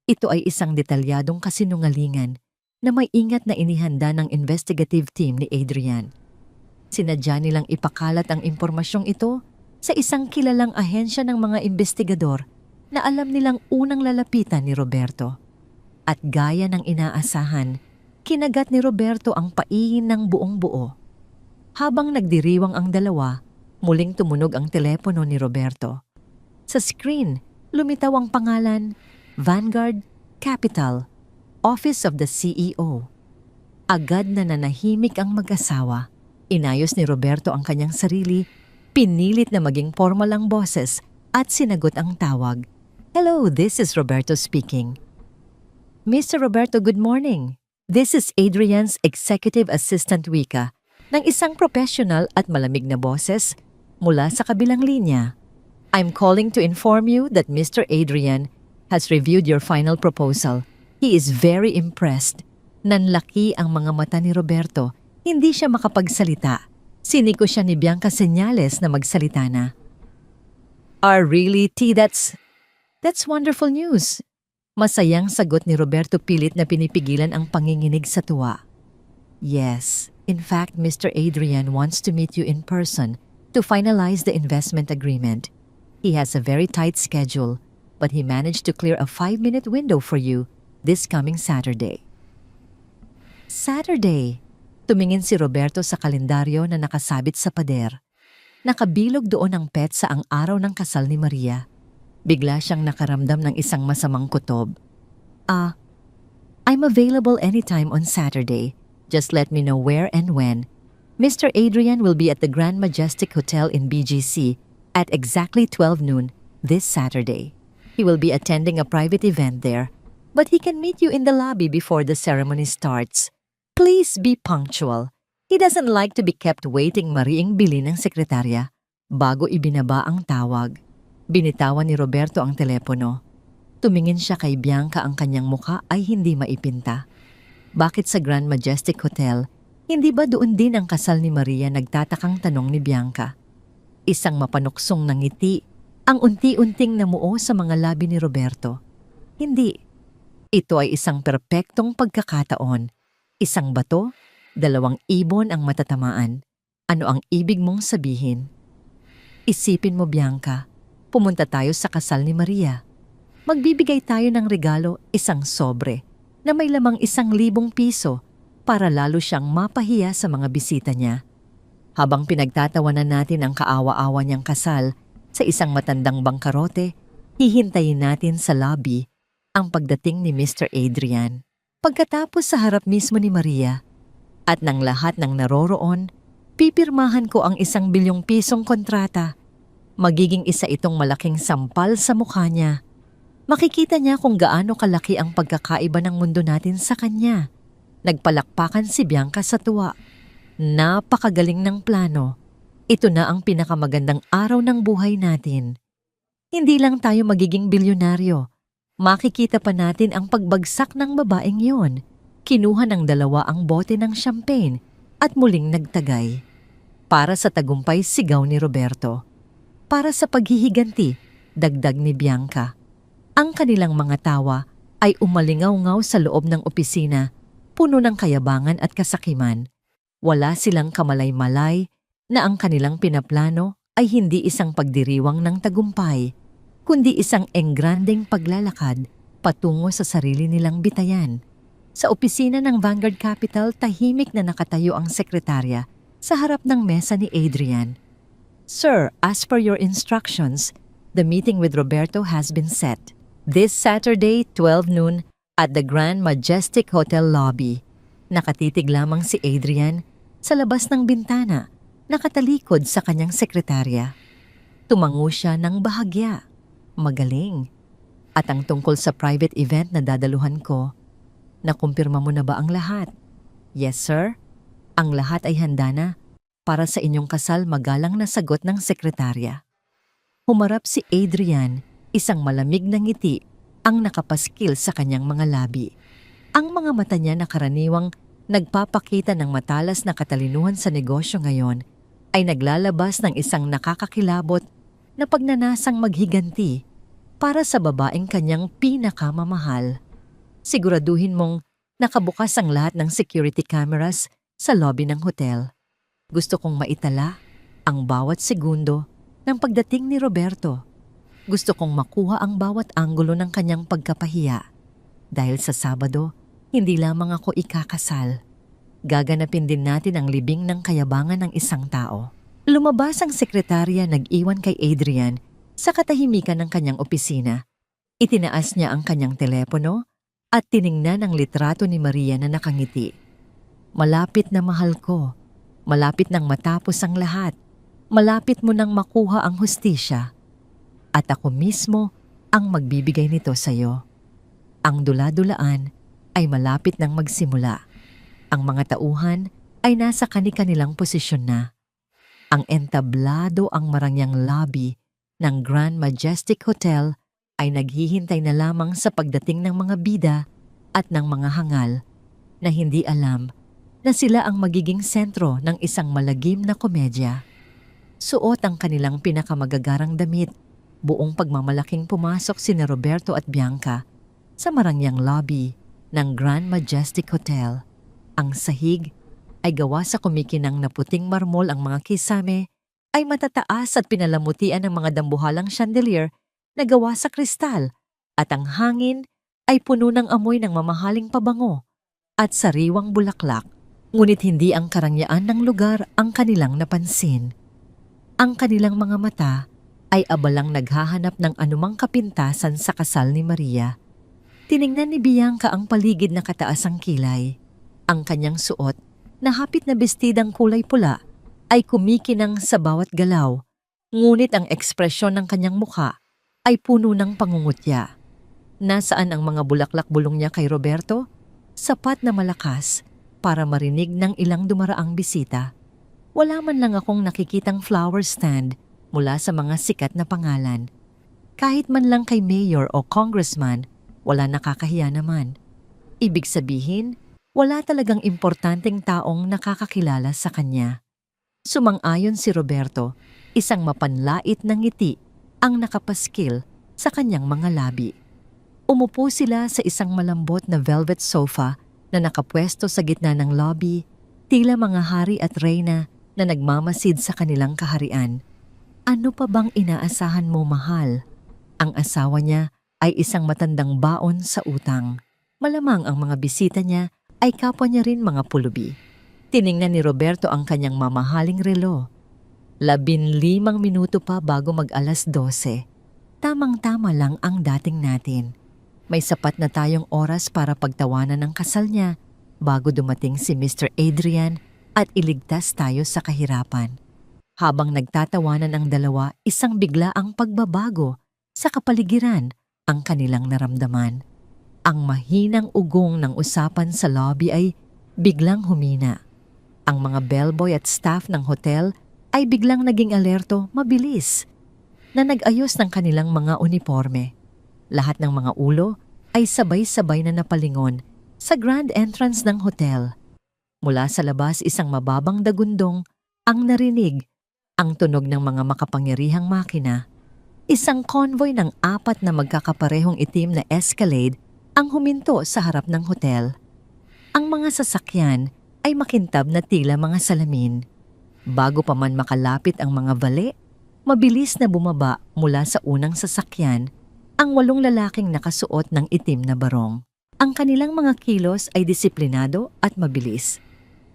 Ito ay isang detalyadong kasinungalingan na may ingat na inihanda ng investigative team ni Adrian. Sinadya nilang ipakalat ang impormasyong ito sa isang kilalang ahensya ng mga investigador na alam nilang unang lalapitan ni Roberto. At gaya ng inaasahan, kinagat ni Roberto ang paihin ng buong buo. Habang nagdiriwang ang dalawa, muling tumunog ang telepono ni Roberto. Sa screen, lumitaw ang pangalan, Vanguard Capital, Office of the CEO. Agad na nanahimik ang mag-asawa. Inayos ni Roberto ang kanyang sarili, pinilit na maging formal ang boses at sinagot ang tawag. Hello, this is Roberto speaking. Mr. Roberto, good morning. This is Adrian's Executive Assistant Wika ng isang professional at malamig na boses mula sa kabilang linya. I'm calling to inform you that Mr. Adrian has reviewed your final proposal. He is very impressed. Nanlaki ang mga mata ni Roberto. Hindi siya makapagsalita. Siniko siya ni Bianca Señales na magsalita na. Really, T? That's wonderful news. Masayang sagot ni Roberto pilit na pinipigilan ang panginginig sa tuwa. Yes, in fact, Mr. Adrian wants to meet you in person to finalize the investment agreement. He has a very tight schedule, but he managed to clear a 5-minute window for you this coming Saturday. Saturday! Tumingin si Roberto sa kalendaryo na nakasabit sa pader. Nakabilog doon ang petsa ang araw ng kasal ni Maria. Bigla siyang nakaramdam ng isang masamang kutob. I'm available anytime on Saturday. Just let me know where and when. Mr. Adrian will be at the Grand Majestic Hotel in BGC at exactly 12 noon this Saturday. He will be attending a private event there, but he can meet you in the lobby before the ceremony starts. Please be punctual. He doesn't like to be kept waiting, mariing bili ng sekretarya bago ibinaba ang tawag. Binitawan ni Roberto ang telepono. Tumingin siya kay Bianca, ang kanyang muka ay hindi maipinta. Bakit sa Grand Majestic Hotel? Hindi ba doon din ang kasal ni Maria, nagtatakang tanong ni Bianca. Isang mapanuksong na ngiti ang unti-unting namuo sa mga labi ni Roberto. Hindi. Ito ay isang perpektong pagkakataon. Isang bato, 2 ibon ang matatamaan. Ano ang ibig mong sabihin? Isipin mo, Bianca. Pumunta tayo sa kasal ni Maria. Magbibigay tayo ng regalo, isang sobre, na may lamang 1,000 piso para lalo siyang mapahiya sa mga bisita niya. Habang pinagtatawanan natin ang kaawa-awa niyang kasal sa isang matandang bangkarote, hihintayin natin sa lobby ang pagdating ni Mr. Adrian. Pagkatapos sa harap mismo ni Maria at ng lahat ng naroroon, pipirmahan ko ang 1 bilyong pisong kontrata. Magiging isa itong malaking sampal sa mukha niya. Makikita niya kung gaano kalaki ang pagkakaiba ng mundo natin sa kanya. Nagpalakpakan si Bianca sa tuwa. Napakagaling ng plano. Ito na ang pinakamagandang araw ng buhay natin. Hindi lang tayo magiging bilyonaryo. Makikita pa natin ang pagbagsak ng babaeng yon. Kinuha ng 2 ang bote ng champagne at muling nagtagay. Para sa tagumpay, sigaw ni Roberto. Para sa paghihiganti, dagdag ni Bianca. Ang kanilang mga tawa ay umalingaw-ngaw sa loob ng opisina, puno ng kayabangan at kasakiman. Wala silang kamalay-malay na ang kanilang pinaplano ay hindi isang pagdiriwang ng tagumpay, kundi isang engrandeng paglalakad patungo sa sarili nilang bitayan. Sa opisina ng Vanguard Capital, tahimik na nakatayo ang sekretarya sa harap ng mesa ni Adrian. Sir, as per your instructions, the meeting with Roberto has been set. This Saturday, 12 noon, at the Grand Majestic Hotel lobby. Nakatitig lamang si Adrian sa labas ng bintana, nakatalikod sa kanyang sekretarya. Tumango siya ng bahagya. Magaling. At ang tungkol sa private event na dadaluhan ko, nakumpirma mo na ba ang lahat? Yes, sir. Ang lahat ay handa na. Para sa inyong kasal, magalang na sagot ng sekretarya. Humarap si Adrian, isang malamig na ngiti ang nakapaskil sa kanyang mga labi. Ang mga mata niya na karaniwang nagpapakita ng matalas na katalinuhan sa negosyo ngayon ay naglalabas ng isang nakakakilabot na pagnanasang maghiganti para sa babaeng kanyang pinakamamahal. Siguraduhin mong nakabukas ang lahat ng security cameras sa lobby ng hotel. Gusto kong maitala ang bawat segundo ng pagdating ni Roberto. Gusto kong makuha ang bawat anggulo ng kanyang pagkapahiya. Dahil sa Sabado, hindi lamang ako ikakasal. Gaganapin din natin ang libing ng kayabangan ng isang tao. Lumabas ang sekretarya, nag-iwan kay Adrian sa katahimikan ng kanyang opisina. Itinaas niya ang kanyang telepono at tiningnan ang litrato ni Maria na nakangiti. Malapit na, mahal ko. Malapit nang matapos ang lahat. Malapit mo nang makuha ang hustisya. At ako mismo ang magbibigay nito sa iyo. Ang dula-dulaan ay malapit nang magsimula. Ang mga tauhan ay nasa kani-kanilang posisyon na. Ang entablado ang marangyang lobby ng Grand Majestic Hotel ay naghihintay na lamang sa pagdating ng mga bida at ng mga hangal na hindi alam na sila ang magiging sentro ng isang malagim na komedya. Suot ang kanilang pinakamagagarang damit, buong pagmamalaking pumasok sina Roberto at Bianca sa marangyang lobby ng Grand Majestic Hotel. Ang sahig ay gawa sa kumikinang na puting marmol, ang mga kisame ay matataas at pinalamutian ng mga dambuhalang chandelier na gawa sa kristal, at ang hangin ay puno ng amoy ng mamahaling pabango at sariwang bulaklak. Ngunit hindi ang karangyaan ng lugar ang kanilang napansin. Ang kanilang mga mata ay abalang naghahanap ng anumang kapintasan sa kasal ni Maria. Tiningnan ni Bianca ang paligid na kataasang kilay. Ang kanyang suot na hapit na bestidang kulay pula ay kumikinang sa bawat galaw, ngunit ang ekspresyon ng kanyang mukha ay puno ng pangungutya. Nasaan ang mga bulaklak-bulong niya kay Roberto? Sapat na malakas para marinig ng ilang dumaraang bisita. Wala man lang akong nakikitang flower stand mula sa mga sikat na pangalan. Kahit man lang kay mayor o congressman, wala, nakakahiya naman. Ibig sabihin, wala talagang importanteng taong nakakakilala sa kanya. Sumang-ayon si Roberto, isang mapanlait na ngiti ang nakapaskil sa kanyang mga labi. Umupo sila sa isang malambot na velvet sofa na nakapwesto sa gitna ng lobby, tila mga hari at reyna na nagmamasid sa kanilang kaharian. Ano pa bang inaasahan mo, mahal? Ang asawa niya ay isang matandang baon sa utang. Malamang ang mga bisita niya ay kapwa niya rin mga pulubi. Tiningnan ni Roberto ang kanyang mamahaling relo. 15 minuto pa bago mag-alas 12. Tamang-tama lang ang dating natin. May sapat na tayong oras para pagtawanan ng kasal niya bago dumating si Mr. Adrian at iligtas tayo sa kahirapan. Habang nagtatawanan ang dalawa, isang bigla ang pagbabago sa kapaligiran ang kanilang naramdaman. Ang mahinang ugong ng usapan sa lobby ay biglang humina. Ang mga bellboy at staff ng hotel ay biglang naging alerto, mabilis, na nag-ayos ng kanilang mga uniforme. Lahat ng mga ulo ay sabay-sabay na napalingon sa grand entrance ng hotel. Mula sa labas, isang mababang dagundong ang narinig, ang tunog ng mga makapangyarihang makina. Isang convoy ng 4 na magkakaparehong itim na Escalade ang huminto sa harap ng hotel. Ang mga sasakyan ay makintab na tila mga salamin. Bago pa man makalapit ang mga valet, mabilis na bumaba mula sa unang sasakyan ang 8 lalaking nakasuot ng itim na barong. Ang kanilang mga kilos ay disiplinado at mabilis.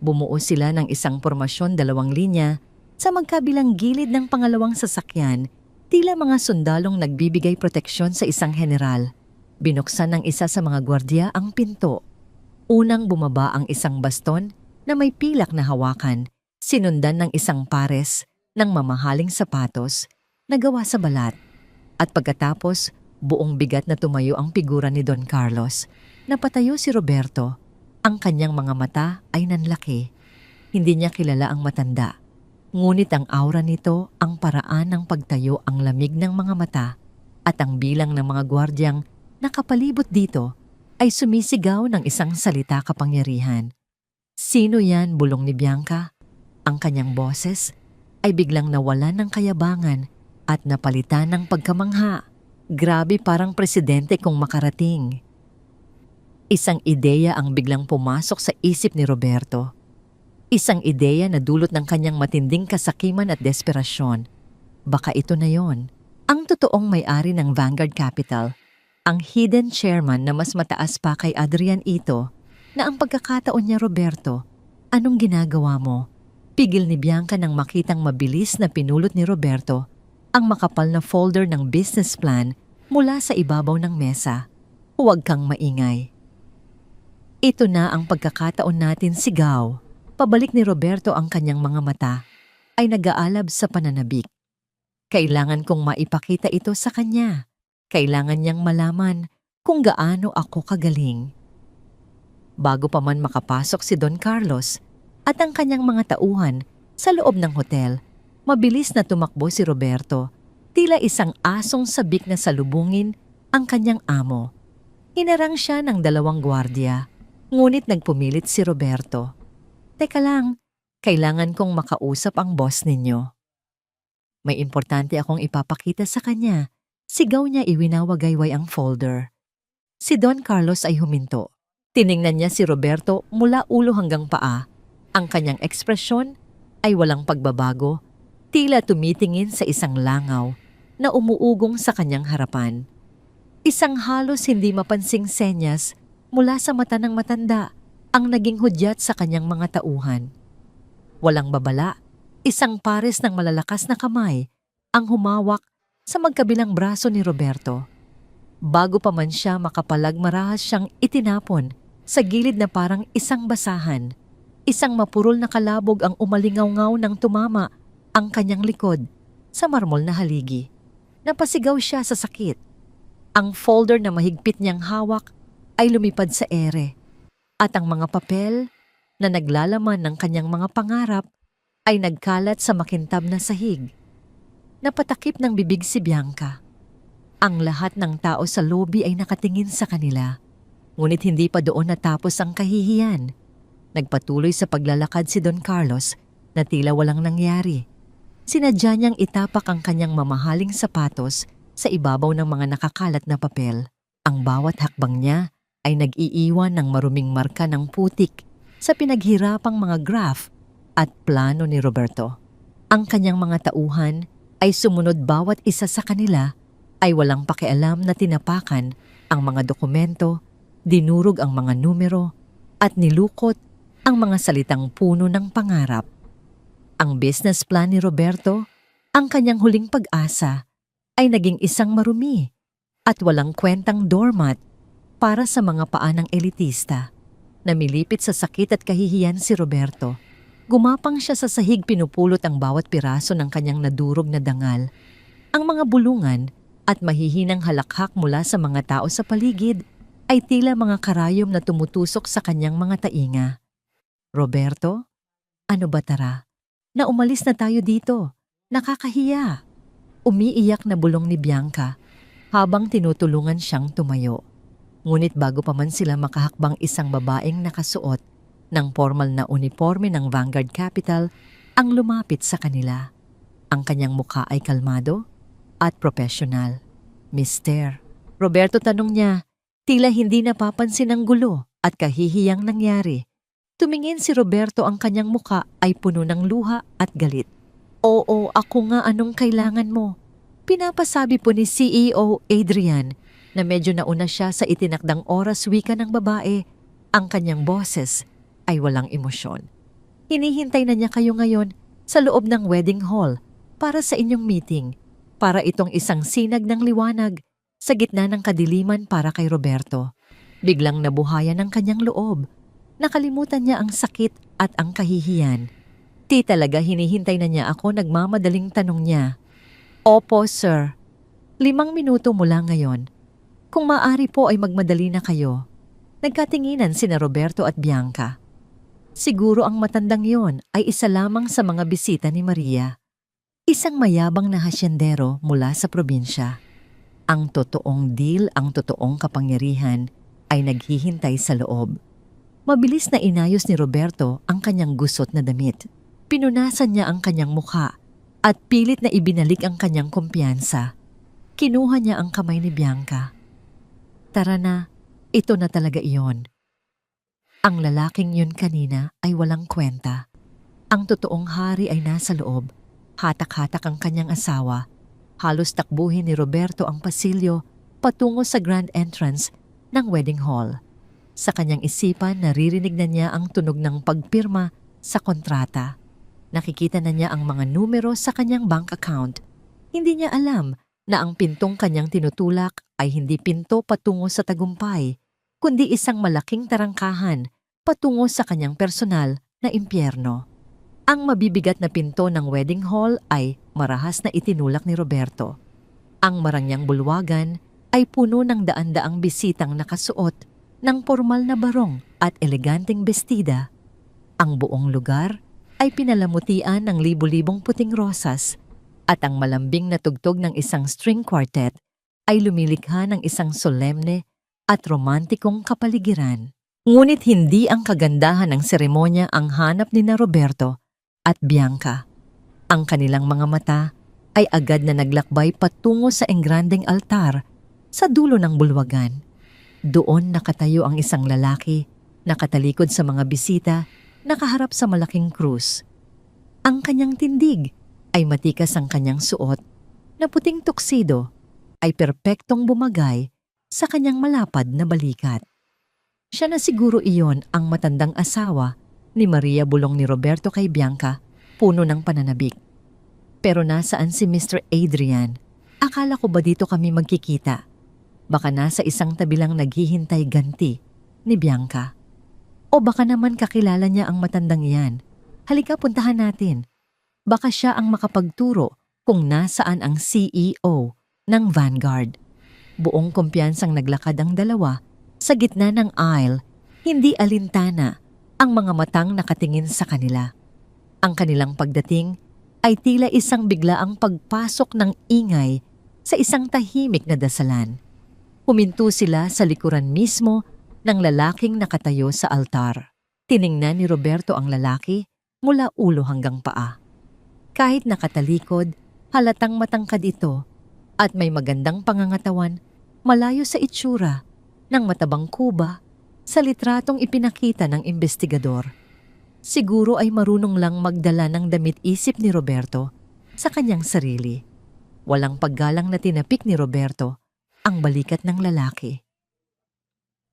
Bumuo sila ng isang pormasyon 2 linya sa magkabilang gilid ng pangalawang sasakyan, tila mga sundalong nagbibigay proteksyon sa isang general. Binuksan ng isa sa mga gwardiya ang pinto. Unang bumaba ang isang baston na may pilak na hawakan, sinundan ng isang pares ng mamahaling sapatos na gawa sa balat. At pagkatapos, buong bigat na tumayo ang figura ni Don Carlos. Napatayo si Roberto. Ang kanyang mga mata ay nanlaki. Hindi niya kilala ang matanda. Ngunit ang aura nito, ang paraan ng pagtayo, ang lamig ng mga mata, at ang bilang ng mga gwardyang nakapalibot dito ay sumisigaw ng isang salita kapangyarihan. Sino yan? Bulong ni Bianca. Ang kanyang boses ay biglang nawalan ng kayabangan at napalitan ng pagkamangha. Grabe, parang presidente kung makarating. Isang ideya ang biglang pumasok sa isip ni Roberto. Isang ideya na dulot ng kanyang matinding kasakiman at desperasyon. Baka ito na yon, ang totoong may-ari ng Vanguard Capital, ang hidden chairman na mas mataas pa kay Adrian Ito, na ang pagkakataon niya. Roberto, anong ginagawa mo? Pigil ni Bianca nang makitang mabilis na pinulot ni Roberto ang makapal na folder ng business plan mula sa ibabaw ng mesa. Huwag kang maingay. Ito na ang pagkakataon natin, sigaw. Pabalik ni Roberto, ang kanyang mga mata ay nag-aalab sa pananabik. Kailangan kong maipakita ito sa kanya. Kailangan niyang malaman kung gaano ako kagaling. Bago pa man makapasok si Don Carlos at ang kanyang mga tauhan sa loob ng hotel, mabilis na tumakbo si Roberto, tila isang asong sabik na salubungin ang kanyang amo. Hinarang siya ng 2 gwardiya, ngunit nagpumilit si Roberto. "Teka lang, kailangan kong makausap ang boss ninyo." "May importante akong ipapakita sa kanya." Sigaw niya, iwinawagayway ang folder. Si Don Carlos ay huminto. Tiningnan niya si Roberto mula ulo hanggang paa. Ang kanyang ekspresyon ay walang pagbabago, tila tumitingin sa isang langaw na umuugong sa kanyang harapan. Isang halos hindi mapansing senyas mula sa mata ng matanda ang naging hudyat sa kanyang mga tauhan. Walang babala, isang pares ng malalakas na kamay ang humawak sa magkabilang braso ni Roberto. Bago pa man siya makapalag, marahas siyang itinapon sa gilid na parang isang basahan. Isang mapurol na kalabog ang umalingaw-ngaw nang tumama ang kanyang likod sa marmol na haligi. Napasigaw siya sa sakit. Ang folder na mahigpit niyang hawak ay lumipad sa ere, at ang mga papel na naglalaman ng kanyang mga pangarap ay nagkalat sa makintab na sahig. Napatakip ng bibig si Bianca. Ang lahat ng tao sa lobby ay nakatingin sa kanila. Ngunit hindi pa doon natapos ang kahihiyan. Nagpatuloy sa paglalakad si Don Carlos na tila walang nangyari. Sinadya niyang itapak ang kanyang mamahaling sapatos sa ibabaw ng mga nakakalat na papel. Ang bawat hakbang niya ay nag-iiwan ng maruming marka ng putik sa pinaghirapang mga graph at plano ni Roberto. Ang kanyang mga tauhan ay sumunod, bawat isa sa kanila ay walang pakialam na tinapakan ang mga dokumento, dinurog ang mga numero, at nilukot ang mga salitang puno ng pangarap. Ang business plan ni Roberto, ang kanyang huling pag-asa, ay naging isang marumi at walang kwentang doormat para sa mga paa ng elitista. Namilipit sa sakit at kahihiyan si Roberto. Gumapang siya sa sahig, pinupulot ang bawat piraso ng kanyang nadurog na dangal. Ang mga bulungan at mahihinang halakhak mula sa mga tao sa paligid ay tila mga karayom na tumutusok sa kanyang mga tainga. "Roberto, ano ba, tara? Na umalis na tayo dito. Nakakahiya." Umiiyak na bulong ni Bianca habang tinutulungan siyang tumayo. Ngunit bago pa man sila makahakbang, isang babaeng nakasuot ng formal na uniforme ng Vanguard Capital ang lumapit sa kanila. Ang kanyang mukha ay kalmado at profesional. "Mister," Roberto tanong niya, tila hindi napapansin ang gulo at kahihiyang nangyari. Tumingin si Roberto, ang kanyang mukha ay puno ng luha at galit. "Oo, ako nga, anong kailangan mo?" Pinapasabi po ni CEO Adrian na medyo nauna siya sa itinakdang oras. Wika ng babae. Ang kanyang boses ay walang emosyon. "Hinihintay na niya kayo ngayon sa loob ng wedding hall para sa inyong meeting." Para itong isang sinag ng liwanag sa gitna ng kadiliman para kay Roberto. Biglang nabuhayan ang kanyang loob. Nakalimutan niya ang sakit at ang kahihiyan. Di talaga hinihintay na niya ako, nagmamadaling tanong niya. "Opo, sir. 5 minuto mula ngayon. Kung maaari po ay magmadali na kayo." Nagkatinginan sina Roberto at Bianca. Siguro ang matandang yon ay isa lamang sa mga bisita ni Maria. Isang mayabang na hasyendero mula sa probinsya. Ang totoong deal, ang totoong kapangyarihan ay naghihintay sa loob. Mabilis na inayos ni Roberto ang kanyang gusot na damit. Pinunasan niya ang kanyang mukha at pilit na ibinalik ang kanyang kumpiyansa. Kinuha niya ang kamay ni Bianca. "Tara na, ito na talaga iyon." Ang lalaking yun kanina ay walang kwenta. Ang totoong hari ay nasa loob. Hatak-hatak ang kanyang asawa. Halos takbuhin ni Roberto ang pasilyo patungo sa grand entrance ng wedding hall. Sa kanyang isipan, naririnig na niya ang tunog ng pagpirma sa kontrata. Nakikita na niya ang mga numero sa kanyang bank account. Hindi niya alam na ang pintong kanyang tinutulak ay hindi pinto patungo sa tagumpay, kundi isang malaking tarangkahan patungo sa kanyang personal na impyerno. Ang mabibigat na pinto ng wedding hall ay marahas na itinulak ni Roberto. Ang marangyang bulwagan ay puno ng daan-daang bisitang nakasuot ng pormal na barong at eleganteng bestida. Ang buong lugar ay pinalamutian ng libu-libong puting rosas at ang malambing na tugtog ng isang string quartet ay lumilikha ng isang solemne at romantikong kapaligiran. Ngunit hindi ang kagandahan ng seremonya ang hanap ni na Roberto at Bianca. Ang kanilang mga mata ay agad na naglakbay patungo sa engrandeng altar sa dulo ng bulwagan. Doon nakatayo ang isang lalaki, nakatalikod sa mga bisita, nakaharap sa malaking krus. Ang kanyang tindig ay matikas, ang kanyang suot na puting tuksido ay perpektong bumagay sa kanyang malapad na balikat. Siya na siguro iyon ang matandang asawa ni Maria bulong ni Roberto kay Bianca, puno ng pananabik. Pero nasaan si Mr. Adrian? Akala ko ba dito kami magkikita? Baka nasa isang tabi lang naghihintay ganti ni Bianca. O baka naman kakilala niya ang matandang iyan. Halika, puntahan natin. Baka siya ang makapagturo kung nasaan ang CEO ng Vanguard. Buong kumpiyansang naglakad ang dalawa sa gitna ng aisle, hindi alintana ang mga matang nakatingin sa kanila. Ang kanilang pagdating ay tila isang biglaang pagpasok ng ingay sa isang tahimik na dasalan. Huminto sila sa likuran mismo ng lalaking nakatayo sa altar. Tiningnan ni Roberto ang lalaki mula ulo hanggang paa. Kahit nakatalikod, halatang matangkad ito at may magandang pangangatawan, malayo sa itsura ng matabang kuba sa litratong ipinakita ng investigador. Siguro ay marunong lang magdala ng damit-isip ni Roberto sa kanyang sarili. Walang paggalang na tinapik ni Roberto ang balikat ng lalaki.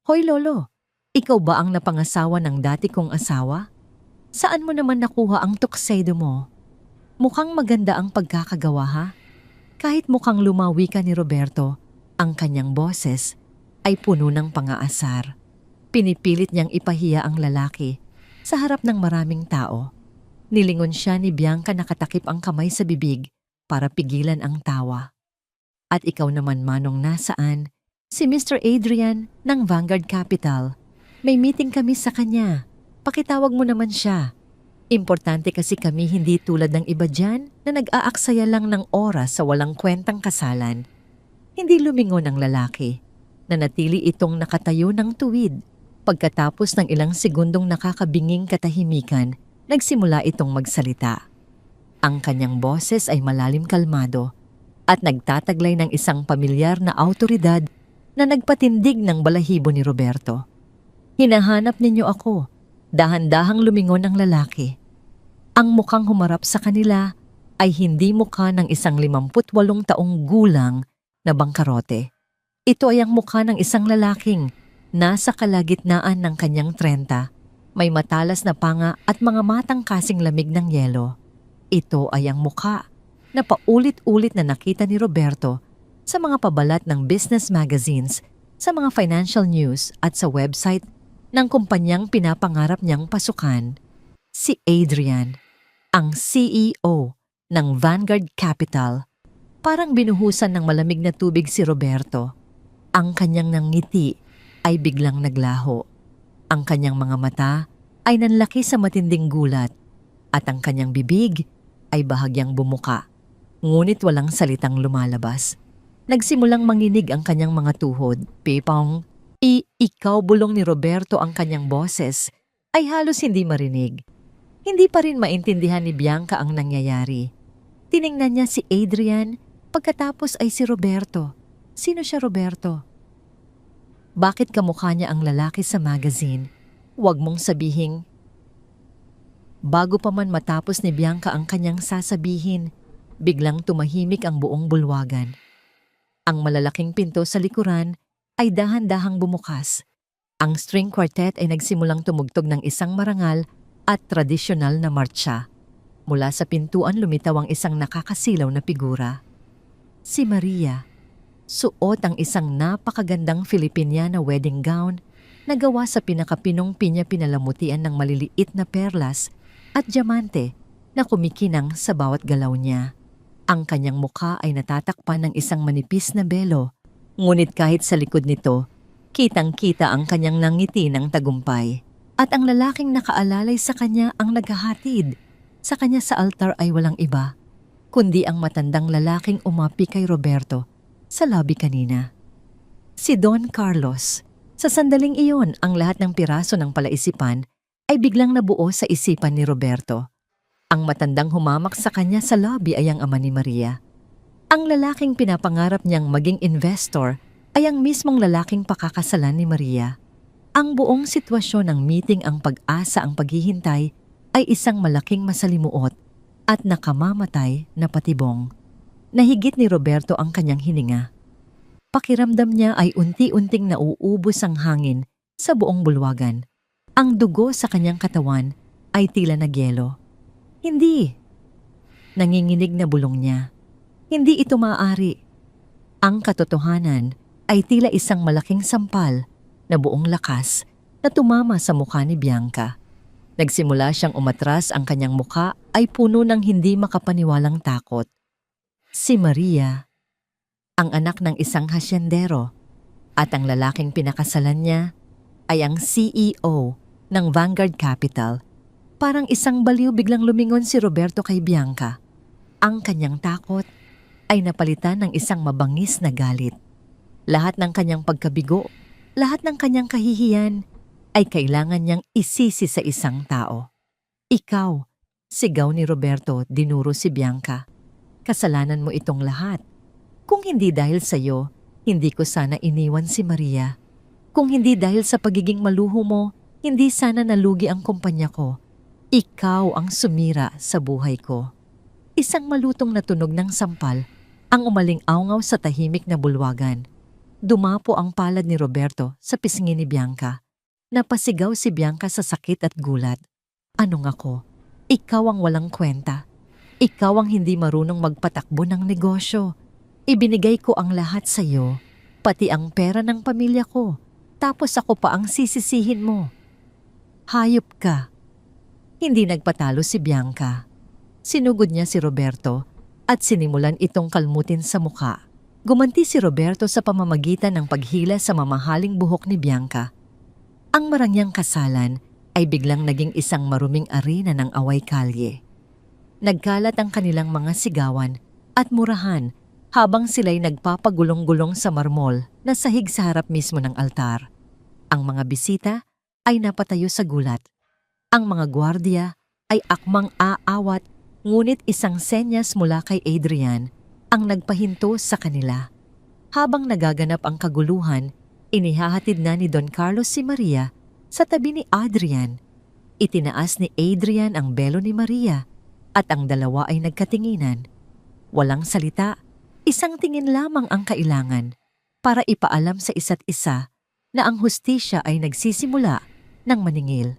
Hoy Lolo, ikaw ba ang napangasawa ng dati kong asawa? Saan mo naman nakuha ang tuxedo mo? Mukhang maganda ang pagkakagawa, ha? Kahit mukhang lumawi ka ni Roberto, ang kanyang boses ay puno ng pang-aasar. Pinipilit niyang ipahiya ang lalaki sa harap ng maraming tao. Nilingon siya ni Bianca, nakatakip ang kamay sa bibig para pigilan ang tawa. At ikaw naman, Manong, nasaan? Si Mr. Adrian ng Vanguard Capital. May meeting kami sa kanya. Pakitawag mo naman siya. Importante kasi kami, hindi tulad ng iba dyan na nag-aaksaya lang ng oras sa walang kwentang kasalan. Hindi lumingon ang lalaki. Nanatili itong nakatayo ng tuwid. Pagkatapos ng ilang segundong nakakabinging katahimikan, nagsimula itong magsalita. Ang kanyang boses ay malalim kalmado at nagtataglay ng isang pamilyar na awtoridad na nagpatindig ng balahibo ni Roberto. Hinahanap ninyo ako. Dahan-dahang lumingon ang lalaki. Ang mukhang humarap sa kanila ay hindi mukha ng isang 58 taong gulang na bangkarote. Ito ay ang mukha ng isang lalaking nasa kalagitnaan ng kanyang 30, may matalas na panga at mga matang kasing lamig ng yelo. Ito ay ang mukha na paulit-ulit na nakita ni Roberto sa mga pabalat ng business magazines, sa mga financial news at sa website ng kumpanyang pinapangarap niyang pasukan. Si Adrian, ang CEO ng Vanguard Capital. Parang binuhusan ng malamig na tubig si Roberto. Ang kanyang ngiti ay biglang naglaho. Ang kanyang mga mata ay nanlaki sa matinding gulat at ang kanyang bibig ay bahagyang bumuka. Ngunit walang salitang lumalabas. Nagsimulang manginig ang kanyang mga tuhod. Pipong, ikaw, bulong ni Roberto, ang kanyang boses ay halos hindi marinig. Hindi pa rin maintindihan ni Bianca ang nangyayari. Tiningnan niya si Adrian, pagkatapos ay si Roberto. Sino siya, Roberto? Bakit kamukha niya ang lalaki sa magazine? Huwag mong sabihing. Bago pa man matapos ni Bianca ang kanyang sasabihin, biglang tumahimik ang buong bulwagan. Ang malalaking pinto sa likuran ay dahan-dahang bumukas. Ang string quartet ay nagsimulang tumugtog ng isang marangal at tradisyonal na martsa. Mula sa pintuan lumitaw ang isang nakakasilaw na figura. Si Maria. Suot ang isang napakagandang Filipiniana wedding gown na gawa sa pinakapinong pinya, pinalamutian ng maliliit na perlas at diamante na kumikinang sa bawat galaw niya. Ang kanyang mukha ay natatakpan ng isang manipis na belo Ngunit kahit sa likod nito, kitang-kita ang kanyang nangiti ng tagumpay. At ang lalaking nakaalalay sa kanya ang naghahatid sa kanya sa altar ay walang iba, kundi ang matandang lalaking umapi kay Roberto sa lobby kanina. Si Don Carlos. Sa sandaling iyon, ang lahat ng piraso ng palaisipan ay biglang nabuo sa isipan ni Roberto. Ang matandang humamak sa kanya sa lobby ay ang ama ni Maria. Ang lalaking pinapangarap niyang maging investor ay ang mismong lalaking pakakasalan ni Maria. Ang buong sitwasyon ng meeting ang pag-asa ang paghihintay ay isang malaking masalimuot at nakamamatay na patibong. Nahigit ni Roberto ang kanyang hininga. Pakiramdam niya ay unti-unting nauubos ang hangin sa buong bulwagan. Ang dugo sa kanyang katawan ay tila nagyelo. Hindi. Nanginginig na bulong niya. Hindi ito maaari. Ang katotohanan ay tila isang malaking sampal na buong lakas na tumama sa mukha ni Bianca. Nagsimula siyang umatras, ang kanyang mukha ay puno ng hindi makapaniwalang takot. Si Maria, ang anak ng isang hasyendero, at ang lalaking pinakasalan niya ay ang CEO ng Vanguard Capital. Parang isang baliw biglang lumingon si Roberto kay Bianca. Ang kanyang takot ay napalitan ng isang mabangis na galit. Lahat ng kanyang pagkabigo, lahat ng kanyang kahihiyan ay kailangan niyang isisi sa isang tao. Ikaw, sigaw ni Roberto, dinuro si Bianca. Kasalanan mo itong lahat. Kung hindi dahil sa iyo, hindi ko sana iniwan si Maria. Kung hindi dahil sa pagiging maluho mo, hindi sana nalugi ang kumpanya ko. Ikaw ang sumira sa buhay ko. Isang malutong na tunog ng sampal ang umaling-awngaw sa tahimik na bulwagan. Dumapo ang palad ni Roberto sa pisngi ni Bianca. Napasigaw si Bianca sa sakit at gulat. Anong ako? Ikaw ang walang kwenta. Ikaw ang hindi marunong magpatakbo ng negosyo. Ibinigay ko ang lahat sa iyo, pati ang pera ng pamilya ko. Tapos ako pa ang sisisihin mo. Hayop ka. Hindi nagpatalo si Bianca. Sinugod niya si Roberto at sinimulan itong kalmutin sa mukha. Gumanti si Roberto sa pamamagitan ng paghila sa mamahaling buhok ni Bianca. Ang marangyang kasalan ay biglang naging isang maruming arena ng away kalye. Nagkalat ang kanilang mga sigawan at murahan habang sila'y nagpapagulong-gulong sa marmol na sahig sa harap mismo ng altar. Ang mga bisita ay napatayo sa gulat. Ang mga gwardiya ay akmang aawat, ngunit isang senyas mula kay Adrian ang nagpahinto sa kanila. Habang nagaganap ang kaguluhan, inihahatid na ni Don Carlos si Maria sa tabi ni Adrian. Itinaas ni Adrian ang belo ni Maria at ang dalawa ay nagkatinginan. Walang salita, isang tingin lamang ang kailangan para ipaalam sa isa't isa na ang hustisya ay nagsisimula ng maningil.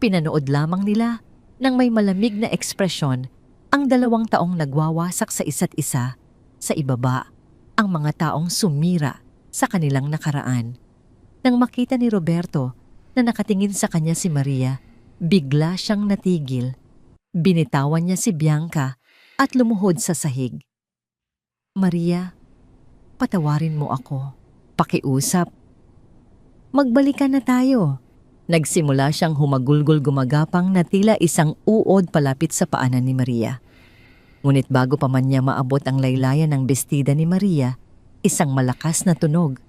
Pinanood lamang nila ng may malamig na ekspresyon ang dalawang taong nagwawasak sa isa't isa. Sa ibaba, ang mga taong sumira sa kanilang nakaraan. Nang makita ni Roberto na nakatingin sa kanya si Maria, bigla siyang natigil. Binitawan niya si Bianca at lumuhod sa sahig. Maria, patawarin mo ako. Pakiusap. Magbalikan na tayo. Nagsimula siyang humagulgol gumagapang na tila isang uod palapit sa paanan ni Maria. Ngunit bago pa man niya maabot ang laylayan ng bestida ni Maria, isang malakas na tunog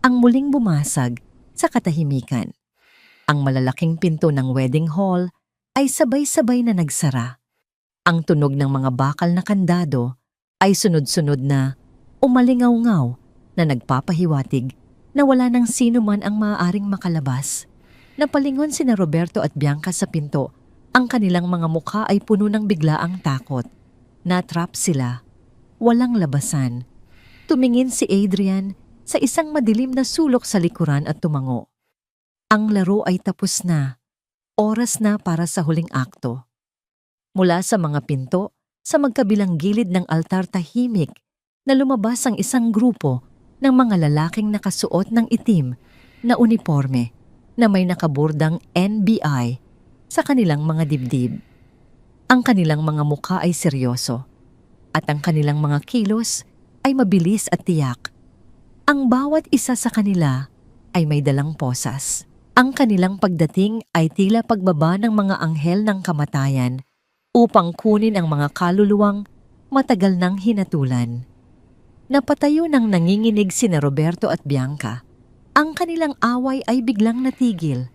ang muling bumasag sa katahimikan. Ang malalaking pinto ng wedding hall ay sabay-sabay na nagsara. Ang tunog ng mga bakal na kandado ay sunod-sunod na umalingaw-ngaw na nagpapahiwatig na wala nang sino man ang maaaring makalabas. Napalingon sina Roberto at Bianca sa pinto. Ang kanilang mga mukha ay puno ng biglaang takot. Natrap sila. Walang labasan. Tumingin si Adrian sa isang madilim na sulok sa likuran at tumango. Ang laro ay tapos na. Oras na para sa huling akto. Mula sa mga pinto, sa magkabilang gilid ng altar tahimik, na lumabas ang isang grupo ng mga lalaking nakasuot ng itim na uniforme na may nakaburdang NBI sa kanilang mga dibdib. Ang kanilang mga mukha ay seryoso at ang kanilang mga kilos ay mabilis at tiyak. Ang bawat isa sa kanila ay may dalang posas. Ang kanilang pagdating ay tila pagbaba ng mga anghel ng kamatayan upang kunin ang mga kaluluwang matagal nang hinatulan. Napatayo ng nanginginig sina Roberto at Bianca. Ang kanilang away ay biglang natigil.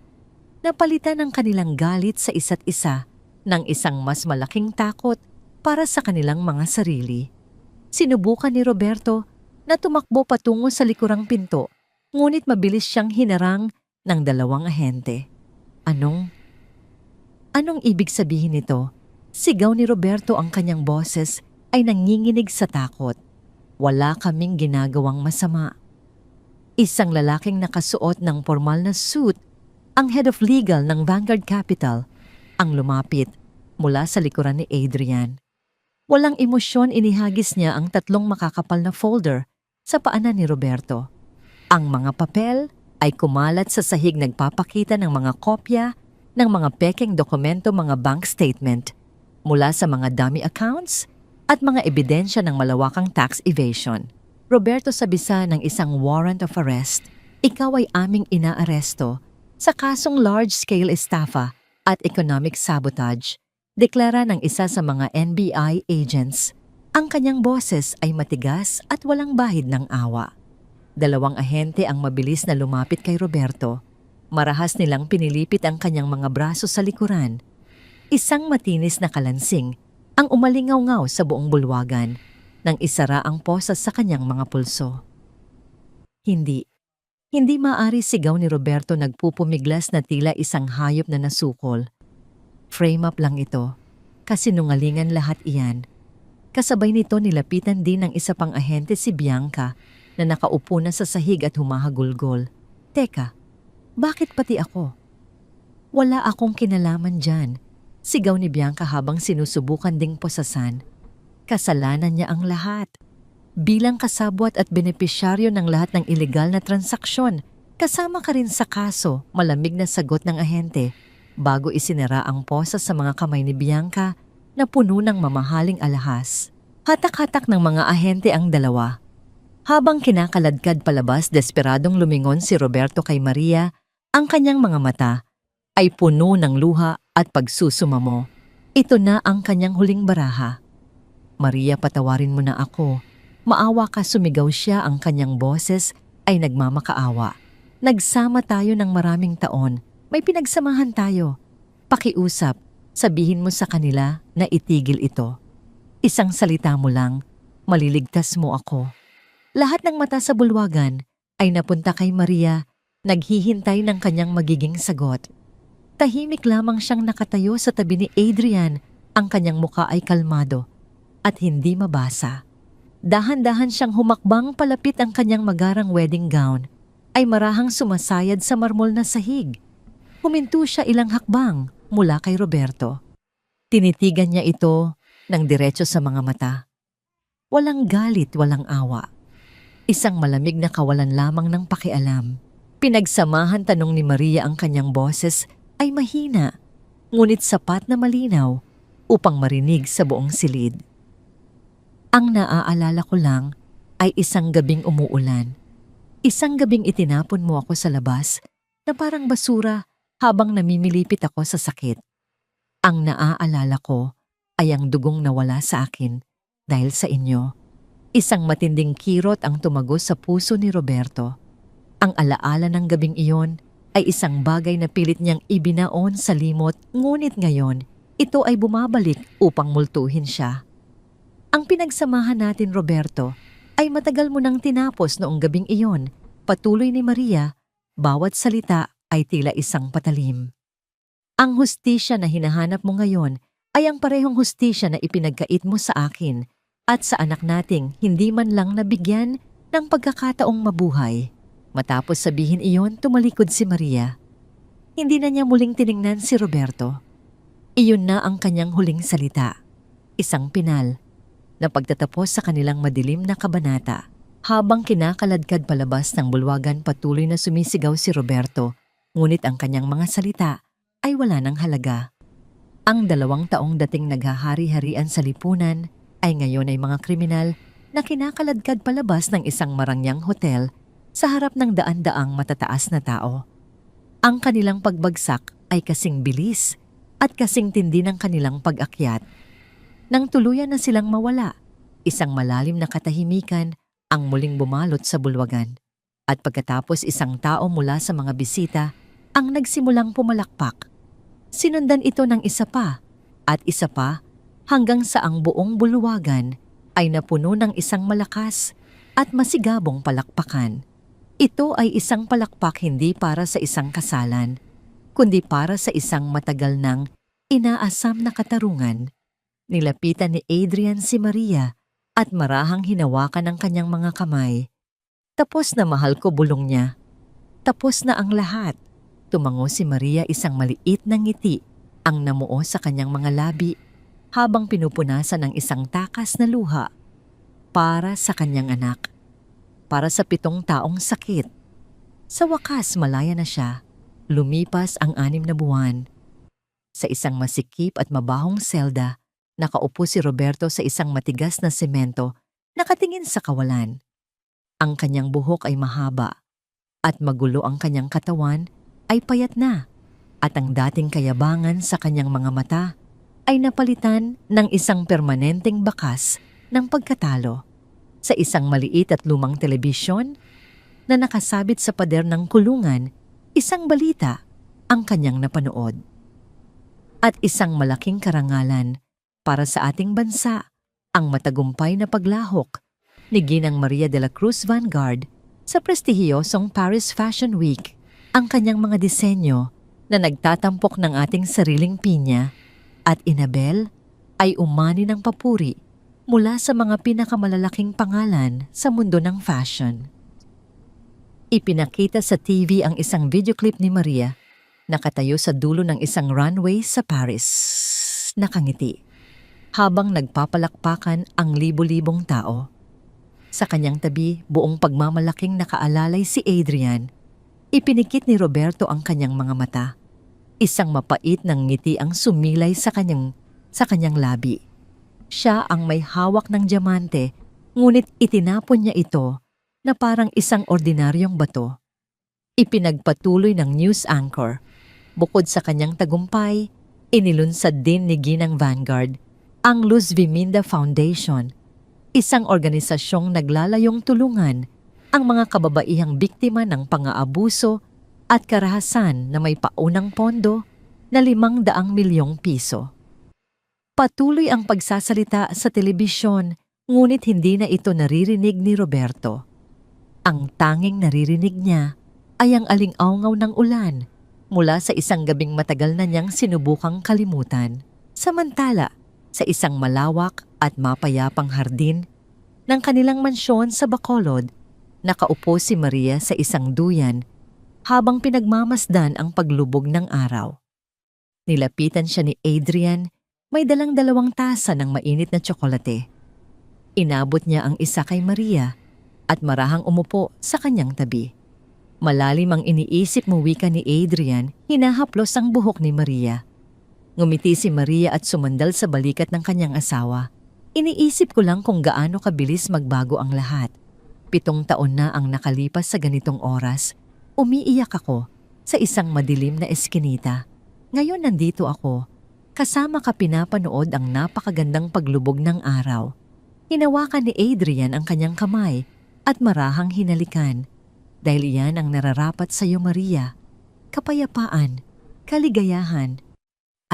Napalitan ang kanilang galit sa isa't isa ng isang mas malaking takot para sa kanilang mga sarili. Sinubukan ni Roberto na tumakbo patungo sa likurang pinto, ngunit mabilis siyang hinarang ng dalawang ahente. Anong ibig sabihin nito? Sigaw ni Roberto, ang kanyang boses ay nanginginig sa takot. Wala kaming ginagawang masama. Isang lalaking nakasuot ng formal na suit, ang head of legal ng Vanguard Capital, ang lumapit mula sa likuran ni Adrian. Walang emosyon, inihagis niya ang 3 makakapal na folder sa paanan ni Roberto. Ang mga papel ay kumalat sa sahig, nagpapakita ng mga kopya ng mga pekeng dokumento, mga bank statement mula sa mga dummy accounts at mga ebidensya ng malawakang tax evasion. Roberto, sa bisa ng isang warrant of arrest, ikaw ay aming inaaresto sa kasong large-scale estafa at economic sabotage, deklara ng isa sa mga NBI agents. Ang kanyang boses ay matigas at walang bahid ng awa. 2 ahente ang mabilis na lumapit kay Roberto. Marahas nilang pinilipit ang kanyang mga braso sa likuran. Isang matinis na kalansing ang umalingaw-ngaw sa buong bulwagan nang isara ang posas sa kanyang mga pulso. Hindi maaari, sigaw ni Roberto, nagpupumiglas na tila isang hayop na nasukol. Frame up lang ito. Kasinungalingan lahat iyan. Kasabay nito nilapitan din ng isa pang ahente, si Bianca, na nakaupo na sa sahig at humahagulgol. Teka, bakit pati ako? Wala akong kinalaman dyan, sigaw ni Bianca habang sinusubukan ding posasan. Kasalanan niya ang lahat. Bilang kasabwat at benepisyaryo ng lahat ng ilegal na transaksyon, kasama ka rin sa kaso, malamig na sagot ng ahente bago isinara ang posas sa mga kamay ni Bianca na puno ng mamahaling alahas. Hatak-hatak ng mga ahente ang dalawa. Habang kinakaladkad palabas, desperadong lumingon si Roberto kay Maria. Ang kanyang mga mata ay puno ng luha at pagsusumamo. Ito na ang kanyang huling baraha. Maria, patawarin mo na ako. Maawa ka, sumigaw siya, ang kanyang boses ay nagmamakaawa. Nagsama tayo ng maraming taon. May pinagsamahan tayo. Pakiusap, sabihin mo sa kanila na itigil ito. Isang salita mo lang, maliligtas mo ako. Lahat ng mata sa bulwagan ay napunta kay Maria, naghihintay ng kanyang magiging sagot. Tahimik lamang siyang nakatayo sa tabi ni Adrian, ang kanyang muka ay kalmado at hindi mabasa. Dahan-dahan siyang humakbang palapit, ang kanyang magarang wedding gown ay marahang sumasayad sa marmol na sahig. Huminto siya ilang hakbang mula kay Roberto. Tinitigan niya ito ng diretso sa mga mata. Walang galit, walang awa. Isang malamig na kawalan lamang ng pakialam. Pinagsamahan, tanong ni Maria, ang kanyang boses ay mahina, ngunit sapat na malinaw upang marinig sa buong silid. Ang naaalala ko lang ay isang gabing umuulan. Isang gabing itinapon mo ako sa labas na parang basura habang namimilipit ako sa sakit. Ang naaalala ko ay ang dugong nawala sa akin dahil sa inyo. Isang matinding kirot ang tumagos sa puso ni Roberto. Ang alaala ng gabing iyon ay isang bagay na pilit niyang ibinaon sa limot, ngunit ngayon ito ay bumabalik upang multuhin siya. Ang pinagsamahan natin, Roberto, ay matagal mo nang tinapos noong gabing iyon. Patuloy ni Maria, bawat salita ay tila isang patalim. Ang hustisya na hinahanap mo ngayon ay ang parehong hustisya na ipinagkait mo sa akin at sa anak nating hindi man lang nabigyan ng pagkakataong mabuhay. Matapos sabihin iyon, tumalikod si Maria. Hindi na niya muling tiningnan si Roberto. Iyon na ang kanyang huling salita. Isang pinal na pagtatapos sa kanilang madilim na kabanata. Habang kinakaladkad palabas ng bulwagan, patuloy na sumisigaw si Roberto, ngunit ang kanyang mga salita ay wala ng halaga. Ang 2 taong dating naghahari-harian sa lipunan ay ngayon ay mga kriminal na kinakaladkad palabas ng isang marangyang hotel sa harap ng daan-daang matataas na tao. Ang kanilang pagbagsak ay kasing bilis at kasing tindi ng kanilang pag-akyat. Nang tuluyan na silang mawala, isang malalim na katahimikan ang muling bumalot sa bulwagan. At pagkatapos isang tao mula sa mga bisita ang nagsimulang pumalakpak. Sinundan ito ng isa pa at isa pa hanggang sa ang buong bulwagan ay napuno ng isang malakas at masigabong palakpakan. Ito ay isang palakpak hindi para sa isang kasalan, kundi para sa isang matagal nang inaasam na katarungan. Nilapitan ni Adrian si Maria at marahang hinawakan ang kanyang mga kamay. Tapos na, mahal ko, bulong niya. Tapos na ang lahat. Tumango si Maria, isang maliit na ngiti ang namuo sa kanyang mga labi habang pinupunasan ng isang takas na luha para sa kanyang anak. Para sa 7 taong sakit. Sa wakas, malaya na siya. Lumipas ang 6 na buwan. Sa isang masikip at mabahong selda, nakaupo si Roberto sa isang matigas na semento, nakatingin sa kawalan. Ang kanyang buhok ay mahaba at magulo, ang kanyang katawan ay payat na at ang dating kayabangan sa kanyang mga mata ay napalitan ng isang permanenteng bakas ng pagkatalo. Sa isang maliit at lumang telebisyon na nakasabit sa pader ng kulungan, isang balita ang kanyang napanood. At isang malaking karangalan para sa ating bansa, ang matagumpay na paglahok ni Ginang Maria de la Cruz Vanguard sa prestihiyosong Paris Fashion Week. Ang kanyang mga disenyo na nagtatampok ng ating sariling pinya at inabel ay umani ng papuri mula sa mga pinakamalalaking pangalan sa mundo ng fashion. Ipinakita sa TV ang isang videoclip ni Maria, nakatayo sa dulo ng isang runway sa Paris, nakangiti, habang nagpapalakpakan ang libo-libong tao. Sa kanyang tabi, buong pagmamalaking nakaalalay si Adrian. Ipinikit ni Roberto ang kanyang mga mata. Isang mapait ng ngiti ang sumilay sa kanyang labi. Siya ang may hawak ng diamante, ngunit itinapon niya ito na parang isang ordinaryong bato. Ipinagpatuloy ng news anchor. Bukod sa kanyang tagumpay, inilunsad din ni Ginang Vanguard ang Luz Viminda Foundation, isang organisasyong naglalayong tulungan ang mga kababaihang biktima ng pang-aabuso at karahasan na may paunang pondo na 500 milyong piso. Patuloy ang pagsasalita sa telebisyon, ngunit hindi na ito naririnig ni Roberto. Ang tanging naririnig niya ay ang aling-awngaw ng ulan mula sa isang gabing matagal na niyang sinubukang kalimutan. Samantala, sa isang malawak at mapayapang hardin ng kanilang mansyon sa Bacolod, nakaupo si Maria sa isang duyan habang pinagmamasdan ang paglubog ng araw. Nilapitan siya ni Adrian, may dalang 2 tasa ng mainit na tsokolate. Inabot niya ang isa kay Maria at marahang umupo sa kanyang tabi. Malalim ang iniisip mo, wika ni Adrian, hinahaplos ang buhok ni Maria. Ngumiti si Maria at sumandal sa balikat ng kanyang asawa. Iniisip ko lang kung gaano kabilis magbago ang lahat. 7 taon na ang nakalipas sa ganitong oras. Umiiyak ako sa isang madilim na eskinita. Ngayon nandito ako. Kasama ka, pinapanood ang napakagandang paglubog ng araw. Hinawakan ni Adrian ang kanyang kamay at marahang hinalikan. Dahil iyan ang nararapat sa iyo, Maria. Kapayapaan, kaligayahan,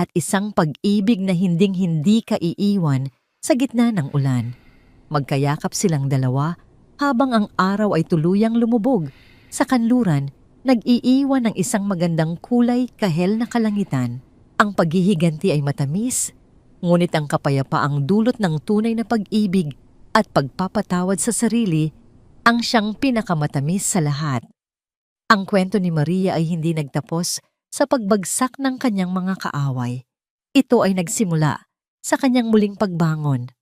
at isang pag-ibig na hinding-hindi ka iiwan sa gitna ng ulan. Magkayakap silang dalawa habang ang araw ay tuluyang lumubog. Sa kanluran, nag-iiwan ng isang magandang kulay kahel na kalangitan. Ang paghihiganti ay matamis, ngunit ang kapayapaang dulot ng tunay na pag-ibig at pagpapatawad sa sarili ang siyang pinakamatamis sa lahat. Ang kwento ni Maria ay hindi nagtapos sa pagbagsak ng kanyang mga kaaway. Ito ay nagsimula sa kanyang muling pagbangon.